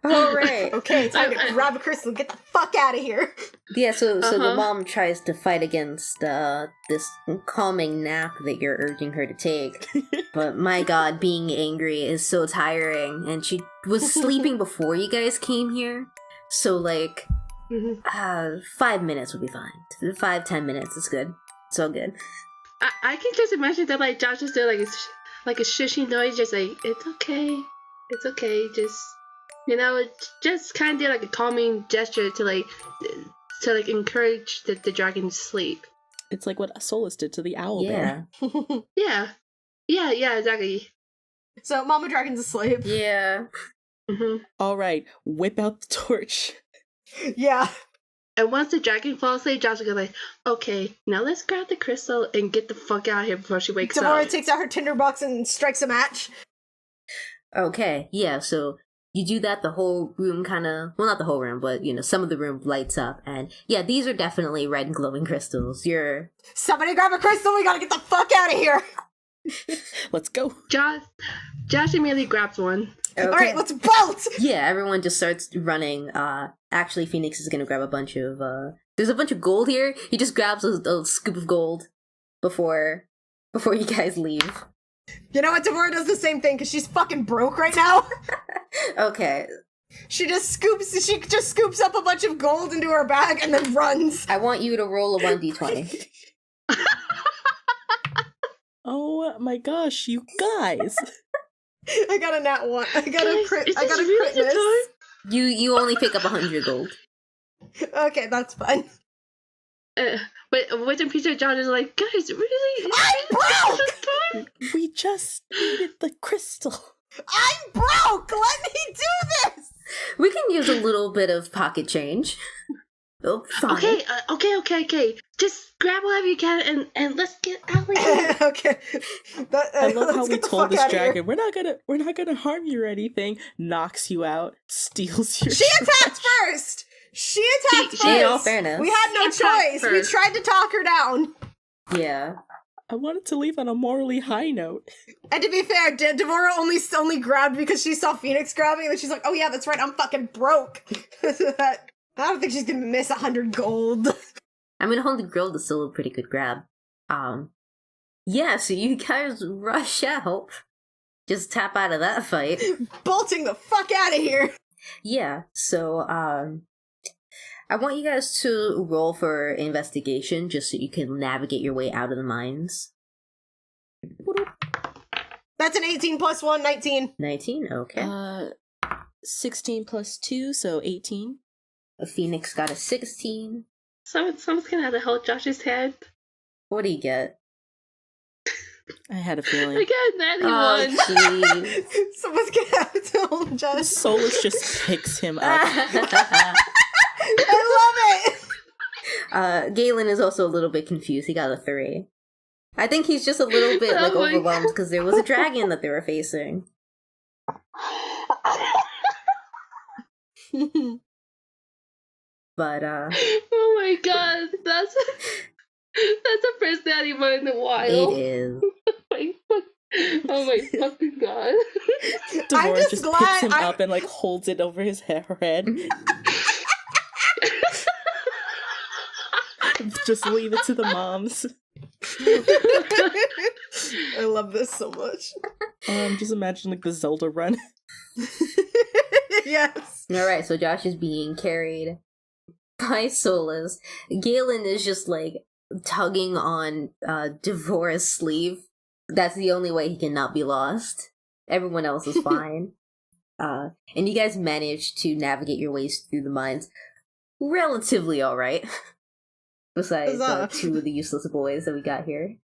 Speaker 2: Alright.
Speaker 1: Okay, time to grab a crystal and get the fuck out of here.
Speaker 2: Yeah, so the
Speaker 4: Uh-huh.
Speaker 2: mom tries to fight against this calming nap that you're urging her to take. But my god, being angry is so tiring, and she was sleeping before you guys came here. So, like,
Speaker 4: Mhm.
Speaker 2: 5 minutes would be fine. 5-10 minutes is good. It's all good.
Speaker 4: I can just imagine that, like, Josh is doing like a shushing noise, just like, it's okay, just, you know, just kind of do like a calming gesture to encourage the dragon to sleep.
Speaker 3: It's like what Solis did to the owl bear.
Speaker 2: Yeah.
Speaker 4: Yeah, exactly.
Speaker 1: So Mama Dragon's asleep.
Speaker 2: Yeah.
Speaker 3: All right, whip out the torch.
Speaker 1: Yeah.
Speaker 4: And once the dragon falls asleep, Josh will go like, okay, now let's grab the crystal and get the fuck out of here before she wakes
Speaker 1: Devora
Speaker 4: up.
Speaker 1: takes out her tinderbox and strikes a match.
Speaker 2: Okay, yeah, so you do that, the whole room kind of, well, not the whole room, but, you know, some of the room lights up, and yeah, these are definitely red and glowing crystals.
Speaker 1: Somebody grab a crystal, we gotta get the fuck out of here!
Speaker 3: Let's go.
Speaker 4: Josh immediately grabs one.
Speaker 2: Okay.
Speaker 1: Alright, let's bolt!
Speaker 2: Yeah, everyone just starts running. Actually, Phoenix is gonna grab a bunch of, there's a bunch of gold here. He just grabs a scoop of gold before you guys leave.
Speaker 1: You know what? Devora does the same thing because she's fucking broke right now.
Speaker 2: Okay,
Speaker 1: She just scoops up a bunch of gold into her bag and then runs.
Speaker 2: I want you to roll a 1d20.
Speaker 3: Oh my gosh, you guys!
Speaker 1: I got a nat 1. I got a crit.
Speaker 4: Is
Speaker 1: I got a
Speaker 4: this really
Speaker 1: crit
Speaker 4: the
Speaker 1: miss.
Speaker 2: You only pick up 100 gold.
Speaker 1: Okay, that's fine.
Speaker 4: But Witch and Peter John is like, guys, really?
Speaker 1: I'm broke!
Speaker 3: We just needed the crystal.
Speaker 1: I'm broke! Let me do this!
Speaker 2: We can use a little bit of pocket change. Oh, fine.
Speaker 4: Okay. Just grab whatever you can and let's get out of here.
Speaker 1: Okay.
Speaker 3: I love how
Speaker 1: let's
Speaker 3: we
Speaker 1: get the
Speaker 3: told
Speaker 1: fuck
Speaker 3: this
Speaker 1: outta here.
Speaker 3: dragon, we're not gonna harm you or anything. Knocks you out, steals your.
Speaker 1: She
Speaker 3: trash.
Speaker 1: attacked first! She attacked
Speaker 4: She-
Speaker 1: first!
Speaker 2: in all fairness.
Speaker 1: We had no
Speaker 4: She attacked
Speaker 1: choice! We
Speaker 4: first.
Speaker 1: tried to talk her down.
Speaker 2: Yeah.
Speaker 3: I wanted to leave on a morally high note.
Speaker 1: And to be fair, Devora only grabbed because she saw Phoenix grabbing, and then she's like, oh yeah, that's right, I'm fucking broke. I don't think she's gonna miss 100 gold.
Speaker 2: I mean, 100 gold is still a pretty good grab. Yeah, so you guys rush out. Just tap out of that fight.
Speaker 1: Bolting the fuck out of here.
Speaker 2: Yeah, so, I want you guys to roll for investigation just so you can navigate your way out of the mines.
Speaker 1: That's an 18 plus 1, 19.
Speaker 2: 19, okay.
Speaker 3: 16 plus 2, so 18.
Speaker 2: Phoenix got a 16.
Speaker 4: Someone's gonna have to hold Josh's hand.
Speaker 2: What do you get?
Speaker 3: I had a feeling.
Speaker 4: I got a
Speaker 2: Oh,
Speaker 4: 91.
Speaker 2: jeez.
Speaker 1: Someone's gonna have to hold Jess.
Speaker 3: Solus just picks him up.
Speaker 1: I love it!
Speaker 2: Galen is also a little bit confused. He got a 3. I think he's just a little bit like
Speaker 4: Oh my
Speaker 2: overwhelmed because there was a dragon that they were facing. But
Speaker 4: Oh my god, that's a personality moment in a while.
Speaker 2: it is.
Speaker 4: Oh my fucking god.
Speaker 1: I'm
Speaker 3: Devora
Speaker 1: just
Speaker 3: just picks
Speaker 1: glad
Speaker 3: him
Speaker 1: I-
Speaker 3: up and like holds it over his head. Just leave it to the moms.
Speaker 1: I love this so much.
Speaker 3: Just imagine like the Zelda run.
Speaker 1: Yes.
Speaker 2: Alright, so Josh is being carried by Solis. Galen is just like tugging on Devora's sleeve. That's the only way he cannot be lost. Everyone else is fine. And you guys manage to navigate your ways through the mines relatively alright. Besides
Speaker 1: Huzzah.
Speaker 2: 2 of the useless boys that we got here.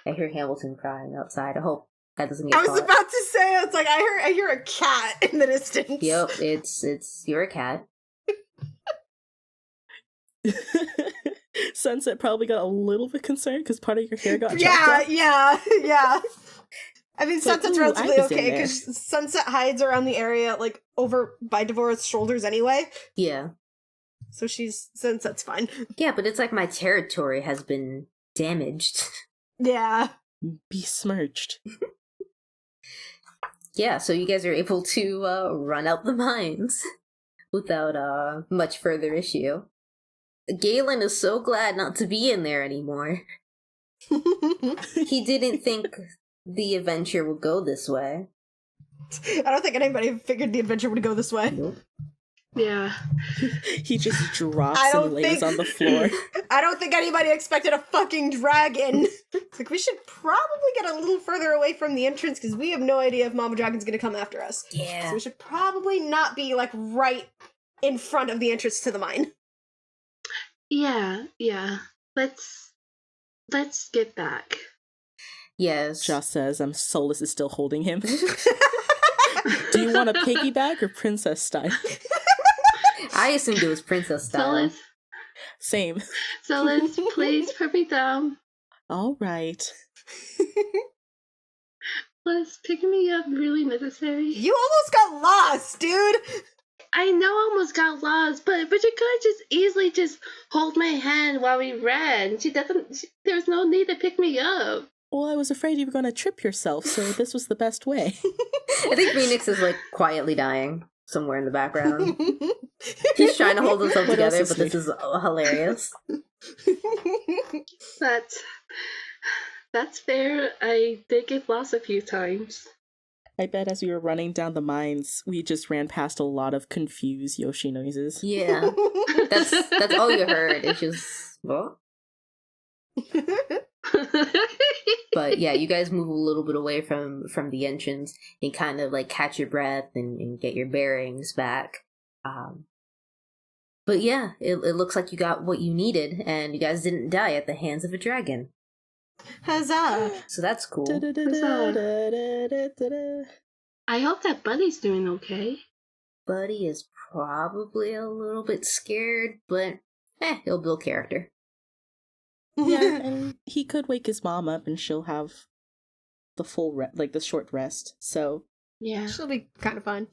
Speaker 2: I hear Hamilton crying outside. I hope that doesn't get
Speaker 1: I was
Speaker 2: caught.
Speaker 1: about to say, it's like I hear a cat in the distance.
Speaker 2: Yep, it's you're a cat.
Speaker 3: Sunset probably got a little bit concerned because part of your hair got chopped
Speaker 1: Yeah,
Speaker 3: off.
Speaker 1: yeah. I mean,
Speaker 3: It's like,
Speaker 1: Sunset's
Speaker 3: ooh, I
Speaker 1: relatively
Speaker 3: was in
Speaker 1: okay
Speaker 3: there.
Speaker 1: because Sunset hides around the area, like over by Devora's shoulders anyway.
Speaker 2: Yeah.
Speaker 1: So Sunset's fine.
Speaker 2: Yeah, but it's like my territory has been damaged.
Speaker 1: Yeah.
Speaker 3: Besmirched.
Speaker 2: Yeah, so you guys are able to run out the mines without much further issue. Galen is so glad not to be in there anymore. He didn't think the adventure would go this way.
Speaker 1: I don't think anybody figured the adventure would go this way.
Speaker 2: Nope.
Speaker 4: Yeah.
Speaker 3: He just drops
Speaker 1: I don't
Speaker 3: and lays
Speaker 1: think-
Speaker 3: on the floor.
Speaker 1: I don't think anybody expected a fucking dragon. It's like, we should probably get a little further away from the entrance because we have no idea if Mama Dragon's gonna come after us.
Speaker 2: Yeah.
Speaker 1: So we should probably not be, like, right in front of the entrance to the mine.
Speaker 4: Yeah. Let's get back.
Speaker 2: Yes.
Speaker 3: Josh says, Solus is still holding him. Do you want a piggyback or princess style?
Speaker 2: I assumed it was princess style.
Speaker 3: Same.
Speaker 4: Solis, please put me down.
Speaker 3: All right.
Speaker 4: Was picking me up really necessary?
Speaker 1: You almost got lost, dude!
Speaker 4: I know I almost got lost, but you could have just easily just hold my hand while we ran. There was no need to pick me up.
Speaker 3: Well, I was afraid you were going to trip yourself, so this was the best way.
Speaker 2: I think Phoenix is like quietly dying somewhere in the background. He's trying to hold himself
Speaker 3: What else
Speaker 2: together,
Speaker 3: is
Speaker 2: but this
Speaker 3: new?
Speaker 2: is hilarious.
Speaker 4: That's That's fair. I did get lost a few times.
Speaker 3: I bet as we were running down the mines, we just ran past a lot of confused Yoshi noises.
Speaker 2: Yeah, that's all you heard. It's just what? But yeah, you guys move a little bit away from the entrance and kind of like catch your breath and get your bearings back. But yeah, it looks like you got what you needed, and you guys didn't die at the hands of a dragon.
Speaker 1: Huzzah!
Speaker 2: So that's cool.
Speaker 4: I hope that Buddy's doing okay.
Speaker 2: Buddy is probably a little bit scared, but he'll build character.
Speaker 3: Yeah, and he could wake his mom up and she'll have the full the short rest. So
Speaker 4: Yeah.
Speaker 1: She'll be kind of fun.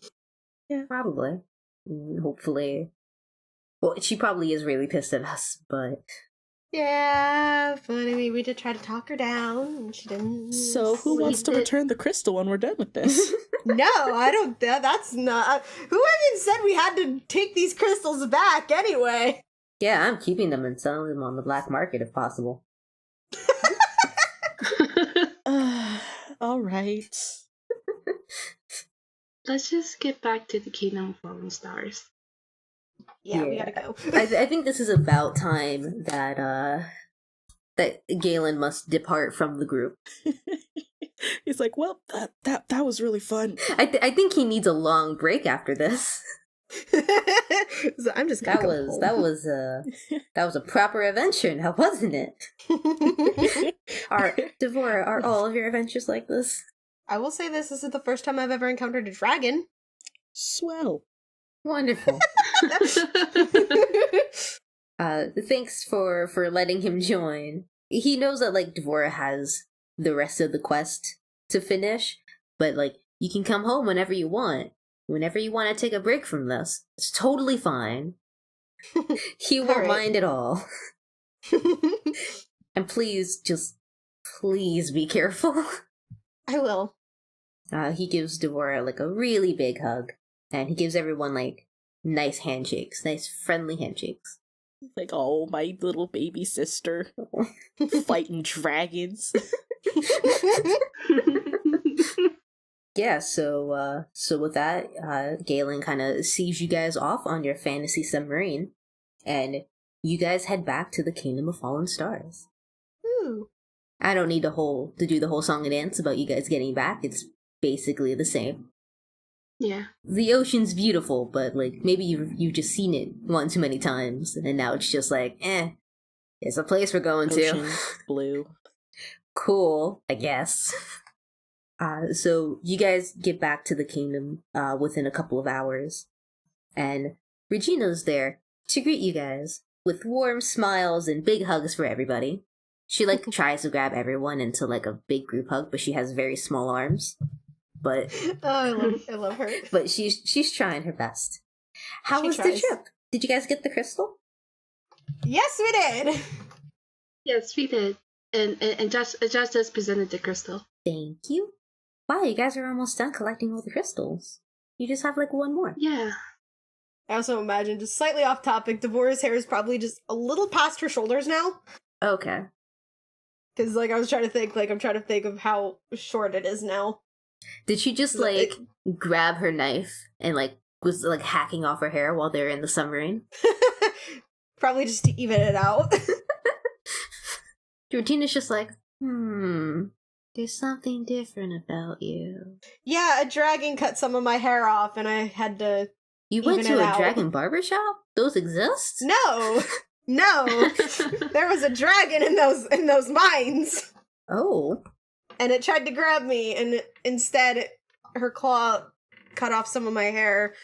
Speaker 2: Yeah, probably. Hopefully. Well, she probably is really pissed at us, but...
Speaker 1: Yeah, but I mean, we did try to talk her down, and she didn't.
Speaker 3: So who wants to return the crystal when we're done with this?
Speaker 1: No, I don't. That's not. Who even said we had to take these crystals back anyway?
Speaker 2: Yeah, I'm keeping them and selling them on the black market if possible.
Speaker 3: All right.
Speaker 4: Let's just get back to the Kingdom of Fallen Stars.
Speaker 1: Yeah, we gotta go.
Speaker 2: I think this is about time that Galen must depart from the group.
Speaker 3: He's like, well, that was really fun.
Speaker 2: I think he needs a long break after this.
Speaker 1: So I'm just gonna
Speaker 2: that was a proper adventure now, wasn't it? Devora, are all of your adventures like this?
Speaker 1: I will say this is the first time I've ever encountered a dragon.
Speaker 3: Swell.
Speaker 2: Wonderful. Thanks for letting him join. He knows that like Devora has the rest of the quest to finish, but like you can come home whenever you want. Whenever you want to take a break from this, it's totally fine. He won't mind at all. And please be careful.
Speaker 1: I will.
Speaker 2: He gives Devora like a really big hug, and he gives everyone like nice handshakes, nice friendly handshakes.
Speaker 3: Like, oh, my little baby sister fighting dragons.
Speaker 2: Yeah, so with that, Galen kind of sees you guys off on your fantasy submarine, and you guys head back to the Kingdom of Fallen Stars.
Speaker 1: Ooh.
Speaker 2: I don't need to do the whole song and dance about you guys getting back. It's basically the same.
Speaker 4: Yeah.
Speaker 2: The ocean's beautiful, but like maybe you've just seen it one too many times, and now it's just like, it's a place we're going
Speaker 3: Ocean,
Speaker 2: to.
Speaker 3: Blue.
Speaker 2: Cool, I guess. So you guys get back to the kingdom within a couple of hours, and Regina's there to greet you guys with warm smiles and big hugs for everybody. She like tries to grab everyone into like a big group hug, but she has very small arms. But
Speaker 1: I love her.
Speaker 2: But she's trying her best. How was the trip? Did you guys get the crystal?
Speaker 1: Yes, we did.
Speaker 4: Yes, we did. And Justice presented the crystal.
Speaker 2: Thank you. Wow, you guys are almost done collecting all the crystals. You just have like one more.
Speaker 4: Yeah.
Speaker 1: I also imagine, just slightly off topic, Devora's hair is probably just a little past her shoulders now.
Speaker 2: Okay.
Speaker 1: Because like I'm trying to think of how short it is now.
Speaker 2: Did she just like grab her knife and like was like hacking off her hair while they were in the submarine?
Speaker 1: Probably just to even it out.
Speaker 2: Georgina's just like, there's something different about you.
Speaker 1: Yeah, a dragon cut some of my hair off and I had to
Speaker 2: You went to a dragon barbershop? Those exist?
Speaker 1: No. There was a dragon in those mines.
Speaker 2: Oh.
Speaker 1: And it tried to grab me, and instead her claw cut off some of my hair,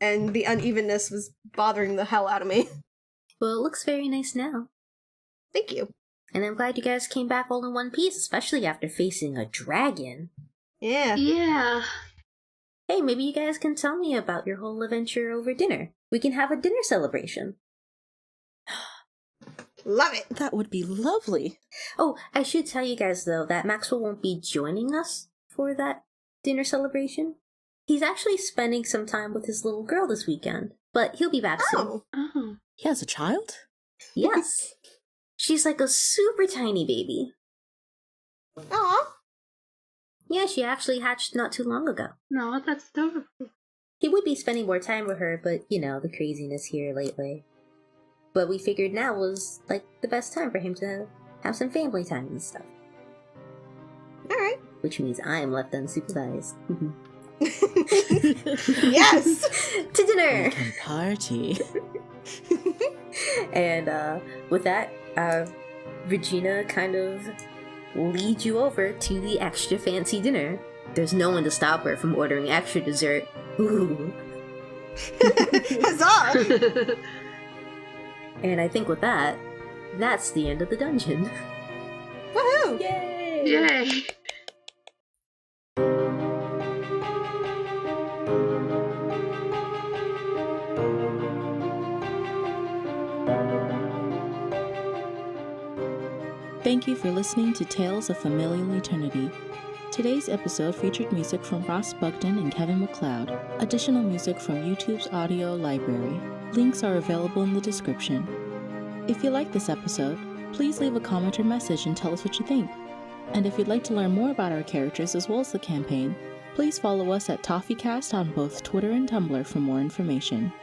Speaker 1: and the unevenness was bothering the hell out of me.
Speaker 2: Well, it looks very nice now.
Speaker 1: Thank you.
Speaker 2: And I'm glad you guys came back all in one piece, especially after facing a dragon.
Speaker 1: Yeah.
Speaker 4: Yeah.
Speaker 2: Hey, maybe you guys can tell me about your whole adventure over dinner. We can have a dinner celebration.
Speaker 1: Love it.
Speaker 3: That would be lovely.
Speaker 2: Oh, I should tell you guys, though, that Maxwell won't be joining us for that dinner celebration. He's actually spending some time with his little girl this weekend, but he'll be back soon.
Speaker 4: Oh.
Speaker 3: He has a child?
Speaker 2: Yes. She's like a super tiny baby.
Speaker 1: Aw.
Speaker 2: Yeah, she actually hatched not too long ago.
Speaker 4: No, that's adorable.
Speaker 2: He would be spending more time with her, but you know, the craziness here lately. But we figured now was like the best time for him to have some family time and stuff.
Speaker 1: Alright.
Speaker 2: Which means I am left unsupervised.
Speaker 1: Yes!
Speaker 2: To dinner!
Speaker 3: We can party.
Speaker 2: And with that, Regina kind of leads you over to the extra fancy dinner. There's no one to stop her from ordering extra dessert. Ooh.
Speaker 1: Huzzah!
Speaker 2: And I think with that, that's the end of the dungeon.
Speaker 1: Woohoo!
Speaker 3: Yay!
Speaker 4: Yay!
Speaker 3: Thank you for listening to Tales of Familial Eternity. Today's episode featured music from Ross Bugden and Kevin MacLeod. Additional music from YouTube's audio library. Links are available in the description. If you like this episode, please leave a comment or message and tell us what you think. And if you'd like to learn more about our characters as well as the campaign, please follow us at TofeCast on both Twitter and Tumblr for more information.